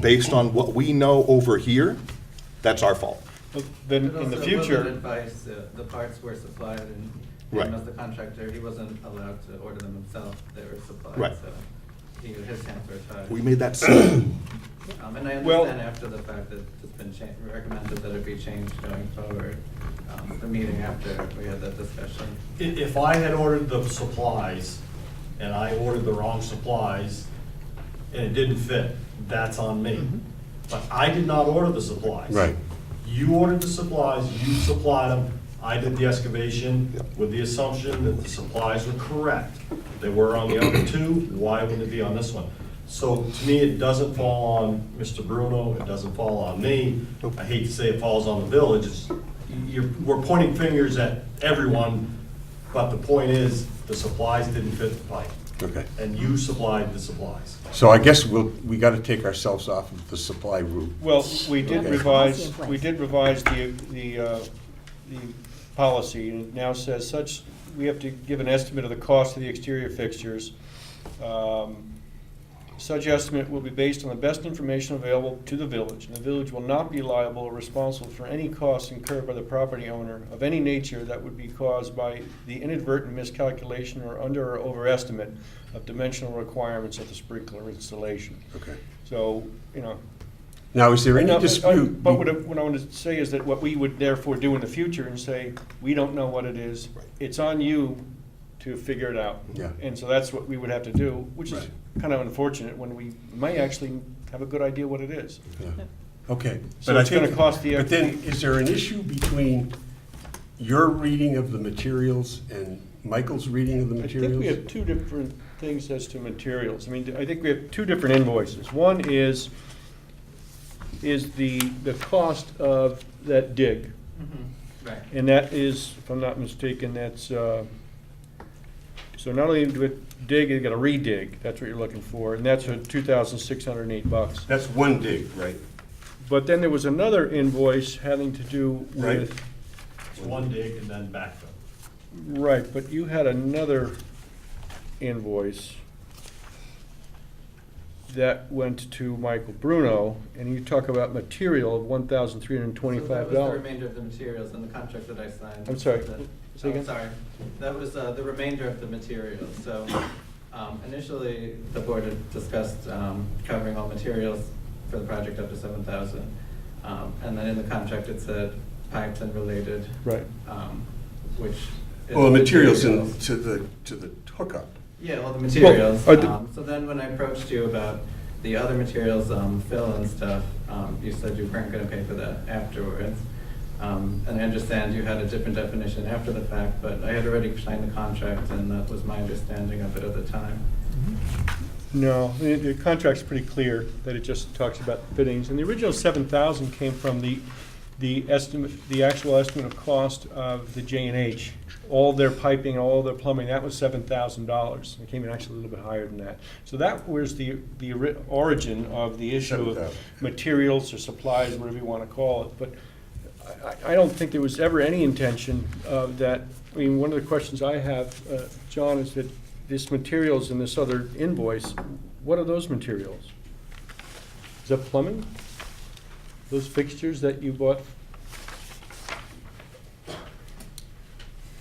based on what we know over here, that's our fault. Then But in the also, future. with that advice, the parts were supplied, and Right. him as the contractor, he wasn't allowed to order them himself, they were supplied, Right. so his hands were tied. We made that simple. And I Well- understand after the fact that it's been recommended that it be changed going forward, the meeting after we had that discussion. If I had ordered the supplies and I ordered the wrong supplies and it didn't fit, that's on me. But I did not order the supplies. Right. You ordered the supplies, you supplied them, I did the excavation Yep. with the assumption that the supplies were correct. They were on the other 2, why wouldn't it be on this one? So to me, it doesn't fall on Mr. Bruno, it doesn't fall on me. I hate to say it falls on the village, we're pointing fingers at everyone, but the point is, the supplies didn't fit the pipe. Okay. And you supplied the supplies. So I guess we got to take ourselves off of the supply route. Well, we did Okay. revise, Policy in we place. did revise the policy, and it now says we have to give an estimate of the cost of the exterior fixtures. Such estimate will be based on the best information available to the village, and the village will not be liable or responsible for any costs incurred by the property owner of any nature that would be caused by the inadvertent miscalculation or under or overestimate of dimensional requirements of the sprinkler installation. Okay. So, Now, is there any no, dispute? But what I want to say is that what we would therefore do in the future and say, we don't know what it is, it's on you to figure it out. Yeah. And so that's what we would have to do, which is Right. kind of unfortunate when we may actually have a good idea what it is. Yeah. Okay. So But I it's gonna think- cost the- But then, is there an issue between your reading of the materials and Michael's reading of the I materials? think we have 2 different things as to materials. I mean, I think we have 2 different invoices. One is the cost of that dig. Right. And that is, if I'm not mistaken, that's, so not only do it dig, you gotta redig, that's what you're looking for, and that's for $2,608. That's one dig, right? But then there was another invoice having to do Right. with, It's one dig and then backfill. right, but you had another invoice that went to Michael Bruno, and you talk about material of $1,325. So that was the remainder of the materials in the contract that I signed. I'm sorry, That- say again? Sorry, that was the remainder of the materials. So initially, the board had discussed covering all materials for the project up to 7,000. And then in the contract, it said pipes and related. Right. Which. is Well, the materials materials. to the hookup. Yeah, well, the materials. Well, are the- So then when I approached you about the other materials, fill and stuff, you said you weren't gonna pay for that afterwards. And I understand you had a different definition after the fact, but I had already signed the contract and that was my understanding of it at the time. No, the contract's pretty clear that it just talks about fittings, and the original 7,000 came from the estimate, the actual estimate of cost of the J&H. All their piping, all their plumbing, that was $7,000. It came in actually a little bit higher than that. So that was the origin of the issue of 7,000. materials or supplies, whatever you want to call it. But I don't think there was ever any intention of that. I mean, one of the questions I have, John, is that this materials in this other invoice, what are those materials? Is that plumbing? Those fixtures that you bought?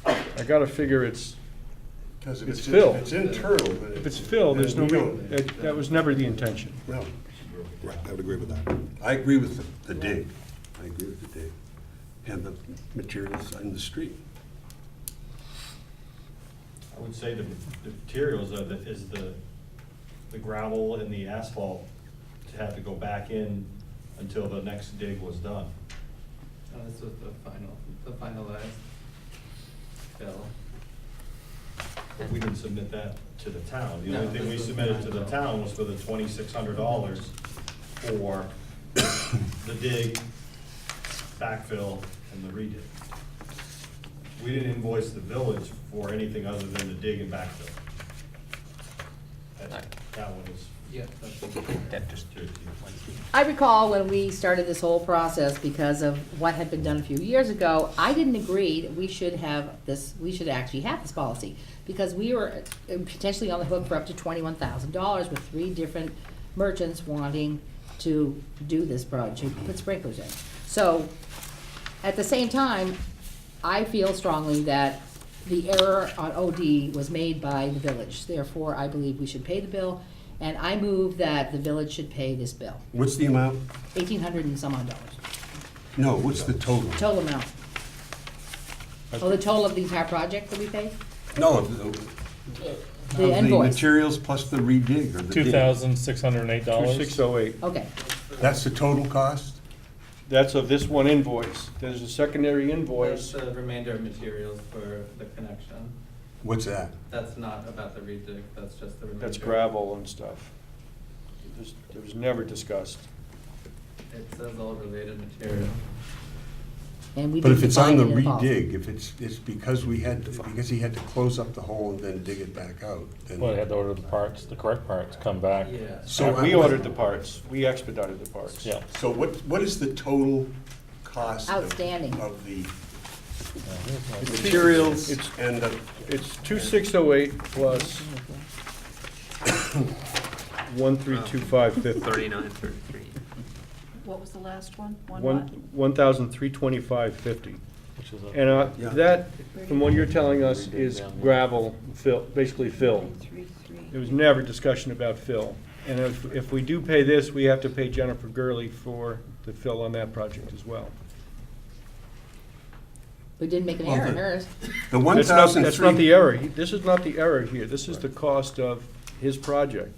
I gotta figure it's, Because if It's it's, fill. it's internal. but if it's fill, there's no, we don't- that was never the intention. No, Right, I would agree with that. I agree with the dig. I agree with the dig. And the materials in the street. I would say the materials are the gravel and the asphalt to have to go back in until the next dig was done. This was the finalized bill. But we didn't submit that to the town. The only thing we submitted to the town was for the $2,600 for the dig, backfill, and the redig. We didn't invoice the village for anything other than the dig and backfill. That one is. Yeah, that's That just- I recall when we started this whole process, because of what had been done a few years ago, I didn't agree that we should have this, we should actually have this policy. Because we were potentially on the hook for up to $21,000 with 3 different merchants wanting to do this project, put sprinklers in. So, at the same time, I feel strongly that the error on OD was made by the village. Therefore, I believe we should pay the bill, and I move that the village should pay this bill. What's the amount? $1,800 and some odd dollars. No, what's the total? Total amount. Oh, the total of the entire project that we paid? No, The the invoice. materials plus the redig or the dig. $2,608. 2608. Okay, That's the total cost? That's of this one invoice. There's a secondary That's invoice. the remainder of materials for the connection. What's that? That's not about the redig, that's just the remainder. That's gravel and stuff. It was never discussed. It says all related material. and we But didn't if it's on define the it in policy. redig, if it's because because he had to close up the hole and then dig it back out, then. Well, they had to order the parts, the correct parts, come back. Yeah. So We ordered the parts. We expedited the parts. Yeah. So what is the total cost of- Outstanding. of the It's- materials It's, and the, it's 2608 plus 132550. 3933. What was the last one? One, 1,325.50. Which is And Yeah. that, from what you're telling us, is gravel fill, basically fill. There was never discussion about fill. And if we do pay this, we have to pay Jennifer Gurley for the fill on that project as well. We didn't make an Well, error in the- hers. the That's not the 1,003. error. This is not the error here. This is the cost of his project,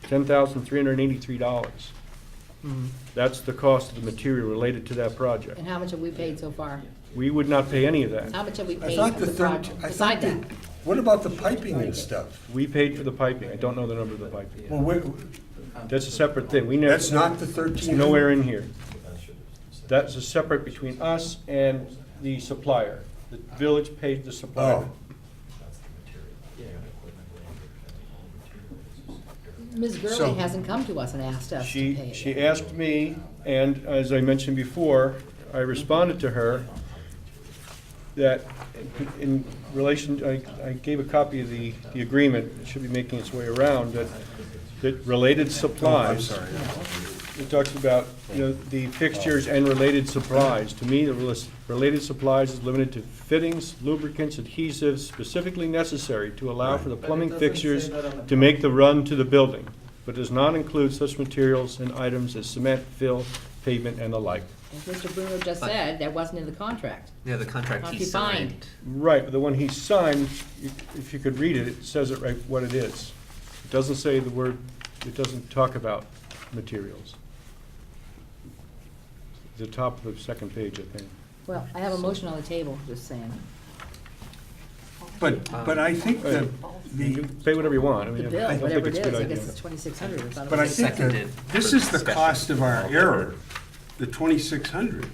$10,383. That's the cost of the material related to that project. And how much have we paid so far? We would not pay any of that. How much have we I paid thought for the the third, project, I beside thought the, that? what about the piping and stuff? We paid for the piping. I don't know the number of the piping. Well, where, That's a separate thing. We never. that's not the It's 13? nowhere in here. That's a separate between us and the supplier. The village paid the supplier. Oh, Ms. So- Gurley hasn't come to us and asked us to pay it. She asked me, and as I mentioned before, I responded to her that in relation, I gave a copy of the agreement, it should be making its way around, that related I'm supplies. sorry. It talks about, the fixtures and related supplies. To me, the related supplies is limited to fittings, lubricants, adhesives specifically necessary to allow for the plumbing But it doesn't fixtures say that on the to make the run to the building, but does not include such materials and items as cement, fill, pavement, and the like. As Mr. Bruno just said, that wasn't in the contract. Yeah, the contract Not he defined. signed. Right, but the one he signed, if you could read it, it says it right what it is. It doesn't say the word, it doesn't talk about materials. The top of the second page, I think. Well, I have a motion on the table, just saying. But I think that You the, can pay whatever you want. I The mean, bill, I think whatever it it's a is, good I idea. guess it's 2,600. but I think that Seconded this for is the discussion. cost of our error, the 2,600.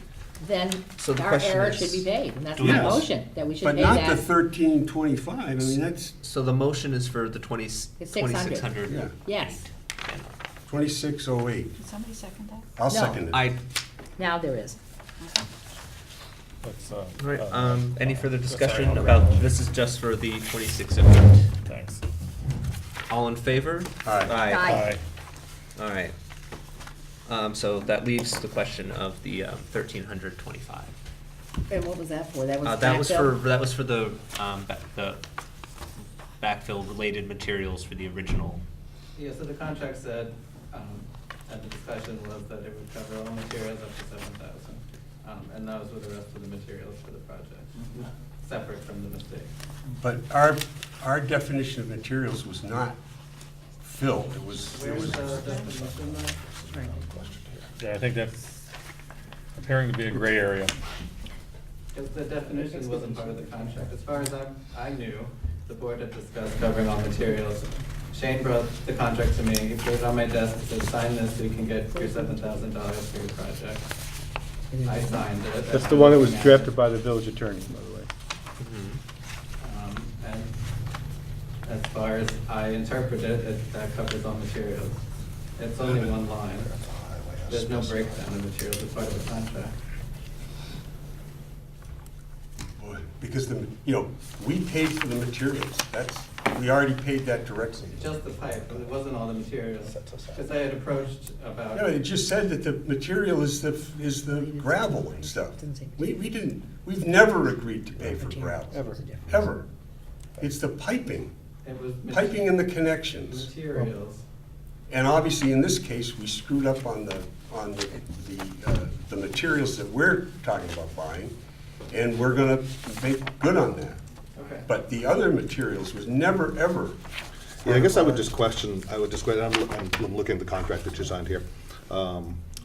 Then So the our question error is- should be paid, and that's Yes. my motion, that we should But pay not the that. 1325, I mean, that's So the motion is for the 20 It's 2,600. yeah. Yes, 2608. Did somebody second that? I'll No. second it. I, now there is. Let's, right, any further sorry, discussion I'll about, wrap. this is just for the 2,600. Thanks. All in favor? Aye. Aye. All right. So that leaves the question of the 1,325. And what was that for? That was That was for, backfill? that was for the backfill-related materials for the original. Yeah, so the contract said, and the discussion was that it would cover all materials up to 7,000. And those were the rest of the materials for the project, separate from the mistake. But our definition of materials was not filled, it was. Where's the definition though? Yeah, I think that's appearing to be a gray area. Because the definition wasn't part of the contract. As far as I knew, the board had discussed covering all materials. Shane brought the contract to me, he put it on my desk, and said, sign this so you can get your $7,000 for your project. I signed it. That's the one that was drafted by the village attorney, by the way. And as far as I interpret it, that covers all materials. It's only one line. There's no breakdown of materials as part of the contract. Because we paid for the materials, we already paid that directly. Just the pipe, but it wasn't all the materials. Because I had approached about. No, it just said that the material is the gravel and stuff. We've never agreed to pay for gravel. Ever. It's the piping. It was Piping and the connections. materials. And obviously, in this case, we screwed up on the materials that we're talking about buying, and we're gonna make good on that. Okay. But the other materials was never, ever. Yeah, I guess I'm looking at the contract that you signed here.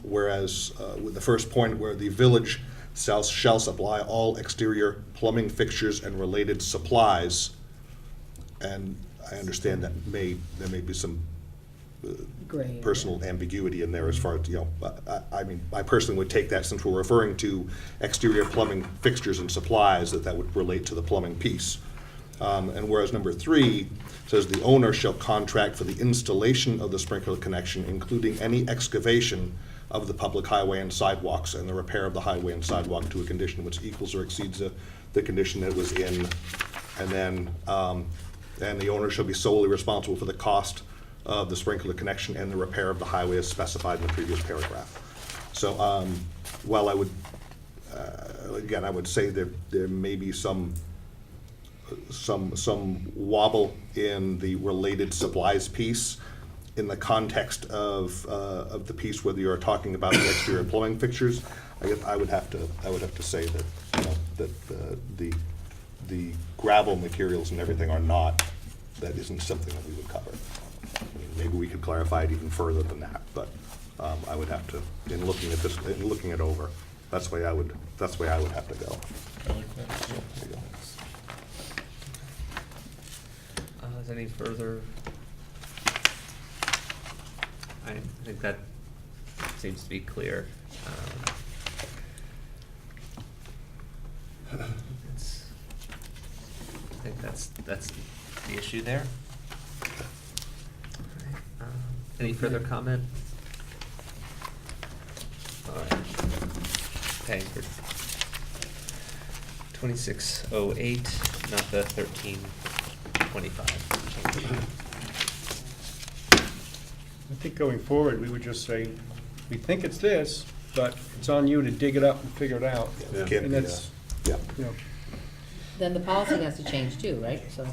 Whereas, with the first point where the village shall supply all exterior plumbing fixtures and related supplies, and I understand that there may be some Gray area. personal ambiguity in there as far as, I mean, I personally would take that, since we're referring to exterior plumbing fixtures and supplies, that would relate to the plumbing piece. And whereas number 3 says the owner shall contract for the installation of the sprinkler connection, including any excavation of the public highway and sidewalks and the repair of the highway and sidewalk to a condition which equals or exceeds the condition that it was in. And then, and the owner shall be solely responsible for the cost of the sprinkler connection and the repair of the highway as specified in the previous paragraph. So, while I would, again, I would say that there may be some wobble in the related supplies piece in the context of the piece, whether you're talking about the exterior plumbing fixtures. I would have to say that, that the gravel materials and everything that isn't something that we would cover. I mean, maybe we could clarify it even further than that, but I would have to, in looking at this, in looking it over, that's the way I would have to go. I like that. There you go. Is any further? I think that seems to be clear. I think that's the issue there. Any further comment? All right. Okay, for 2608, not the 1325. I think going forward, we would just say, we think it's this, but it's on you to dig it up and figure it out. Can't And be, that's, yeah. Then the policy has to change too, right? So.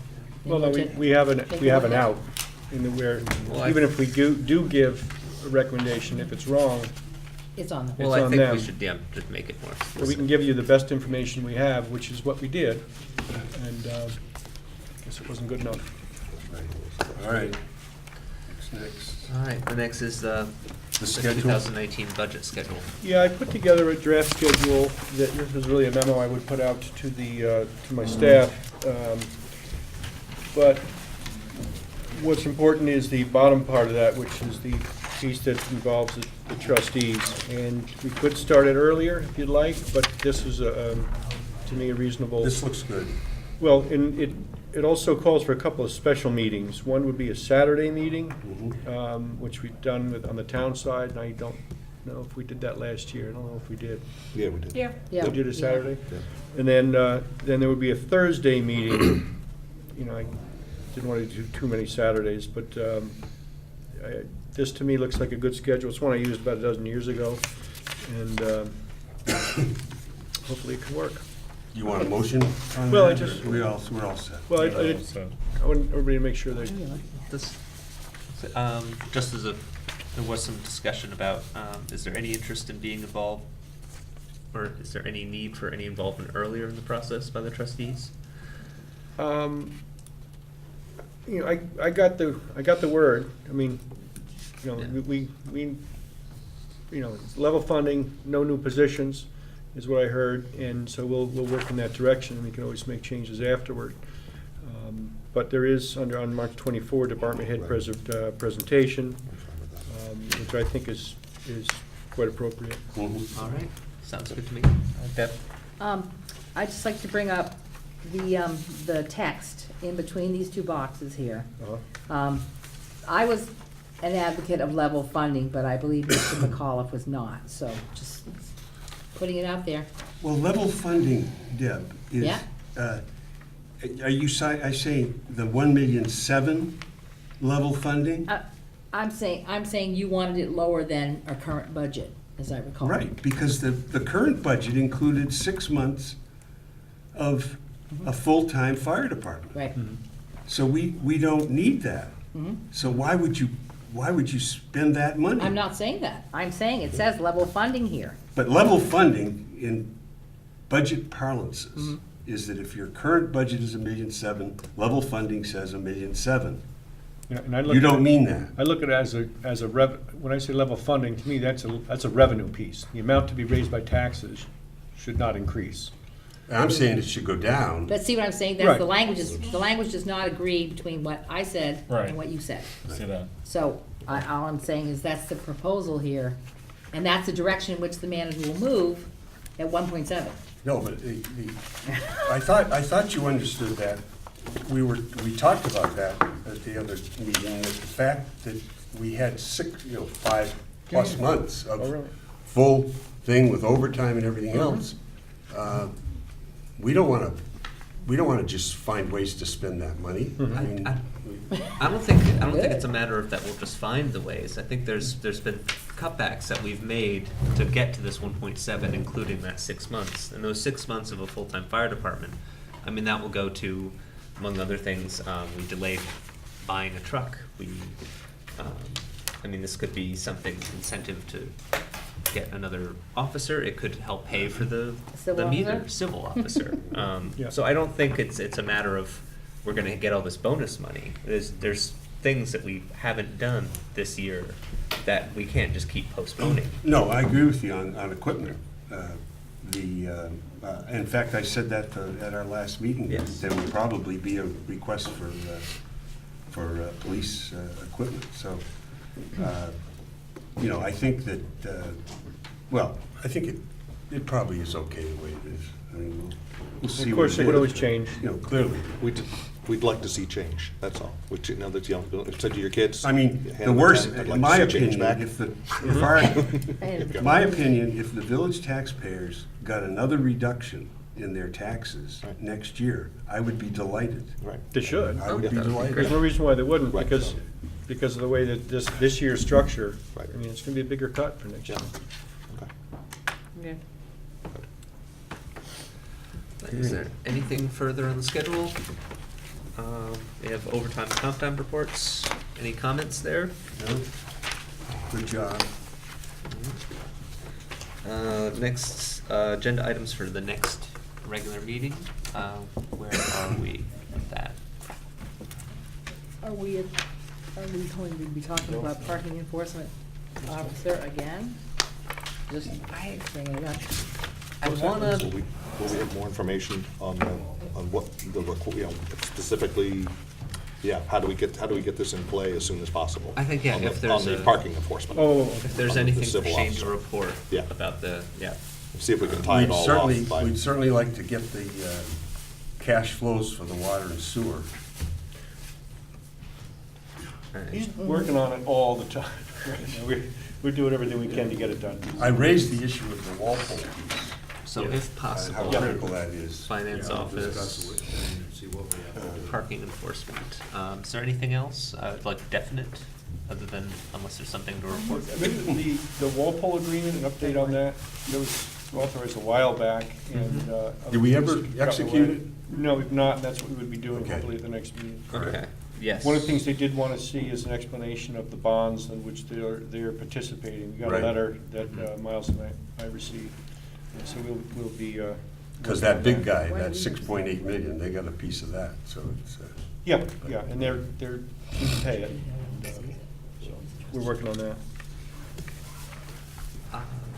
Well, no, we have an out, in the where, Well, even if we do give a recommendation, if it's wrong, It's on the. Well, It's I on think them. we should, just make it more so we explicit. can give you the best information we have, which is what we did, and I guess it wasn't good enough. All right. What's next? All right, the next is the schedule? 2019 budget schedule. Yeah, I put together a draft schedule that, this was really a memo I would put out to to my staff. But what's important is the bottom part of that, which is the piece that involves the trustees. And we could start it earlier if you'd like, but this is, to me, a reasonable. This looks good. Well, and it also calls for a couple of special meetings. One would be a Saturday meeting, which we've done on the town side, and I don't know if we did that last year. I don't know if we did. Yeah, we did. Yeah. We did a Saturday? Yeah. And then there would be a Thursday meeting. didn't want to do too many Saturdays, but this to me looks like a good schedule. It's one I used about a dozen years ago, and hopefully it can work. You want a motion on Well, that, I just- or we're all set? Well, I So, want everybody to make sure they, This, just as a, there was some discussion about, is there any interest in being involved? Or is there any need for any involvement earlier in the process by the trustees? you know, I got the word. I mean, you know, Yeah. we, you know, it's level funding, no new positions is what I heard, and so we'll work in that direction, and we can always make changes afterward. But there is, on March 24, department head presentation, which I think is quite appropriate. Mhm. All right, sounds good to me. Deb? I'd just like to bring up the text in between these two boxes here. Uh-huh. I was an advocate of level funding, but I believe Mr. McAuliffe was not, so just putting it out there. Well, level funding, Deb, is, Yeah. are you saying the 1,000,007 level funding? I'm saying you wanted it lower than our current budget, as I recall. Right, because the current budget included 6 months of a full-time fire department. Right. So we don't need that. Mhm. So why would you spend that money? I'm not saying that. I'm saying it says level funding here. But level funding in budget parlances Mhm. is that if your current budget is 1,000,007, level funding says 1,000,007. Yeah, and I look You at don't it- mean that. I look at it as a when I say level funding, to me, that's a revenue piece. The amount to be raised by taxes should not increase. I'm saying it should go down. But see what I'm saying? That's Right. the language does not agree between what I said Right. and what you said. see that? So all I'm saying is that's the proposal here, and that's the direction in which the manager will move at 1.7. No, but I thought you understood that. We talked about that at the other meeting, that the fact that we had 5+ months Oh, really? of full thing with overtime and everything else. We don't wanna just find ways to spend that money. I mean, I don't think it's a matter of that we'll just find the ways. I think there's been cutbacks that we've made to get to this 1.7, including that 6 months. And those 6 months of a full-time fire department, I mean, that will go to, among other things, we delayed buying a truck. I mean, this could be something, incentive to get another officer. It could help pay for the Civil meter, officer? civil officer. Yeah. So I don't think it's a matter of we're gonna get all this bonus money. There's things that we haven't done this year that we can't just keep postponing. no, I agree with you on equipment. In fact, I said that at our last meeting. that Yes. There would probably be a request for police equipment. So, I think that, I think it probably is okay the way it is. I mean, we'll see. Of course, what it could always change. Clearly. We'd like to see change, that's all. Which, that, said to your kids. I mean, hand the them a worst, 10, I'd in like my to see change opinion, back. my opinion, if the village taxpayers got another reduction in their taxes Right. next year, I would be delighted. Right. They should. I would be That would be delighted. There's no reason why they wouldn't, Right. because of the way that this year's structure. Right. I mean, it's gonna be a bigger cut for next year. Okay. Okay. Is there anything further on the schedule? We have overtime and comp time reports. Any comments there? No? Good job. Next, agenda items for the next regular meeting. Where are we with that? Are we going to be talking about parking enforcement officer again? Just bringing it up. I wanna, Will we have more information on what specifically, how do we get this in play as soon as possible? I think, yeah, On if the- there's On the a- parking enforcement. Oh, if there's On the anything for civil Shane to officer. report Yeah. about the, yeah. See if we can tie it all off by. We'd certainly like to get the cash flows for the water and sewer. All right. he's working on it all the time. We're doing everything we can to get it done. I raised the issue of the Walpole piece. So Yeah. if How possible, critical that is. finance Yeah, I'll office. discuss it with see what we have. Parking enforcement. Is there anything else, like definite, other than, unless there's something to report? Maybe the Walpole agreement, an update on that, that was authorized a while back, and. Did we ever other things got execute away. it? No, we've not, and that's what we would be doing Okay. hopefully at the next meeting. Okay, yes. One of the things they did want to see is an explanation of the bonds in which they're participating. We got a Right. letter that Miles and I received, and so we'll be. Because working on that big guy, Why that do we- 6.8 million, they got a piece of that, so it's, Yeah, yeah, and they're keen to pay it, and, so we're working on that.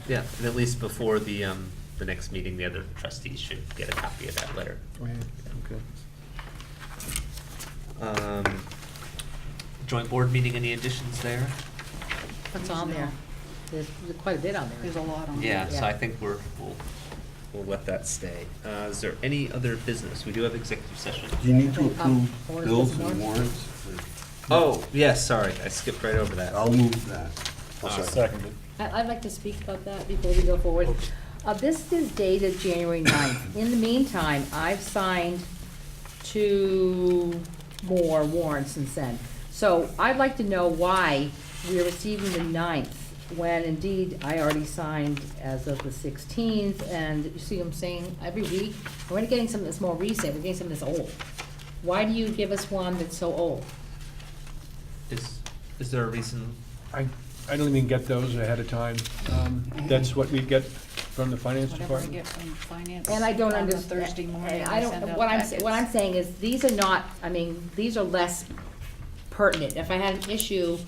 Yeah, and at least before the next meeting, the other trustees should get a copy of that letter. Okay. Joint board meeting, any additions there? What's on there? There's quite a bit on there. There's a lot on there. Yeah, so Yeah. I think we'll let that stay. Is there any other business? We do have executive session. do you need to Okay, approve warrants, bills warrants? and warrants? Oh, yes, sorry, I skipped right over that. I'll move that. Seconded. I'd like to speak about that before we go forward. This is dated January 9th. In the meantime, I've signed 2 more warrants since then. So I'd like to know why we're receiving the 9th, when indeed I already signed as of the 16th, and you see what I'm saying, every week, we're not getting something that's more recent, we're getting something that's old. Why do you give us one that's so old? Is there a reason? I don't even get those ahead of time. That's what we get from the finance Whatever I department. get from finance. And I don't on the understand. Thursday morning, I don't, send out what I'm packets. saying is, these are not, I mean, these are less pertinent. If I had an issue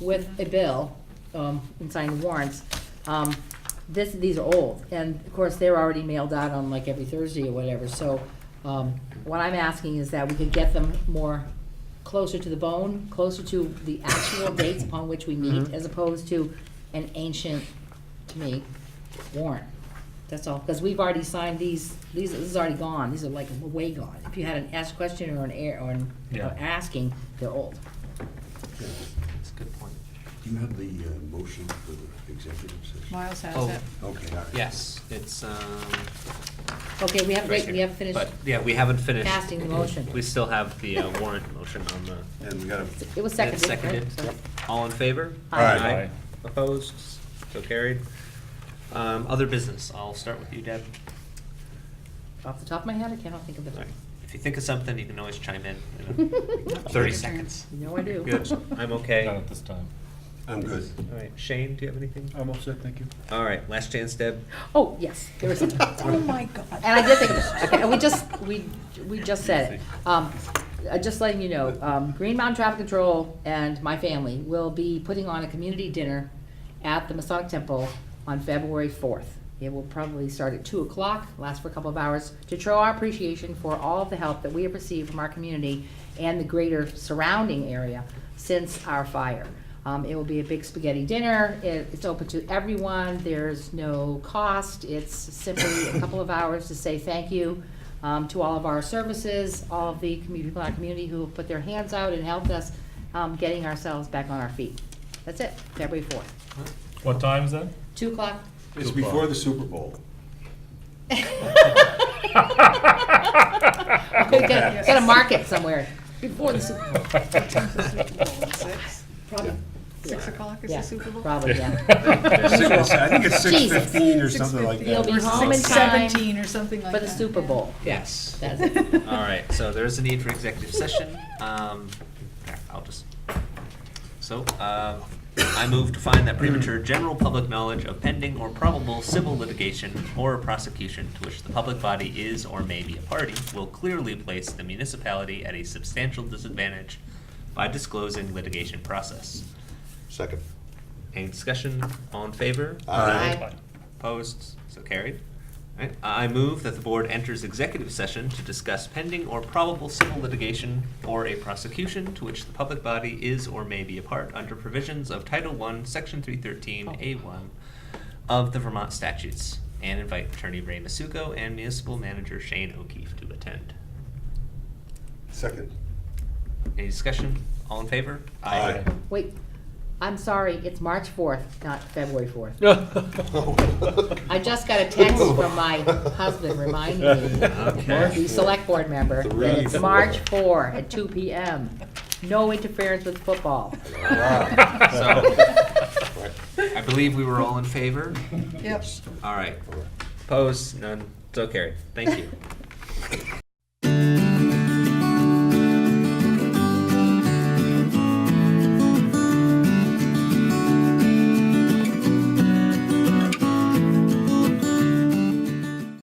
with a bill, in signing warrants, these are old. And of course, they're already mailed out on like every Thursday or whatever, so, what I'm asking is that we could get them more closer to the bone, closer to the actual dates upon which we meet, as opposed to an ancient, to me, warrant. That's all, because we've already signed these, this is already gone, these are like way gone. If you had an ask question or an Yeah. asking, they're old. That's a good point. Do you have the motion for the executive session? Miles has Oh. it. Okay, all right. Yes, it's, Okay, we haven't, right wait, we here. haven't finished But, yeah, we haven't finished. casting the motion. We still have the warrant motion on the. And we got It was and seconded, it's right? So- All in favor? Aye. Aye. Opposed? So carried. Other business, I'll start with you, Deb. Off the top of my head, I cannot think of it. All right. If you think of something, you can always chime in. 30 seconds. You know I do. Good, I'm okay. Not at this time. I'm good. All right, Shane, do you have anything? I'm all set, thank you. All right, last chance, Deb. Oh, yes, there was something. Oh, my God. And I did think of it, okay, and we just said it. Just letting you know, Green Mountain Traffic Control and my family will be putting on a community dinner at the Masonic Temple on February 4th. It will probably start at 2 o'clock, last for a couple of hours, to show our appreciation for all of the help that we have received from our community and the greater surrounding area since our fire. It will be a big spaghetti dinner. It's open to everyone. There's no cost. It's simply a couple of hours to say thank you to all of our services, all of the people in our community who have put their hands out and helped us getting ourselves back on our feet. That's it, February 4th. What time is that? 2 o'clock. It's before the Super Bowl. Gotta mark it somewhere before the Super Bowl. Probably. 6 o'clock is Yeah, the Super Bowl? probably, yeah. I think it's Jesus. 6:15 or something like You'll that. be home in time 17 or something like for that. the Super Bowl. Yes. That's it. All right, so there is a need for executive session. Here, I'll just, so, I move to find that premature general public knowledge of pending or probable civil litigation or a prosecution to which the public body is or may be a party will clearly place the municipality at a substantial disadvantage by disclosing litigation process. Second. Any discussion? All in favor? Aye. Opposed? So carried. All right. I move that the board enters executive session to discuss pending or probable civil litigation or a prosecution to which the public body is or may be a part under provisions of Title I, Section 313A1 of the Vermont statutes, and invite Attorney Ray Masuko and Municipal Manager Shane O'Keefe to attend. Second. Any discussion? All in favor? Aye. Wait, I'm sorry, it's March 4th, not February 4th. I just got a text from my husband reminding me, Okay. the select board member, that it's March 4 at 2 p.m. No interference with football. So, I believe we were all in favor. Yep. All right. Opposed? None. So carried. Thank you.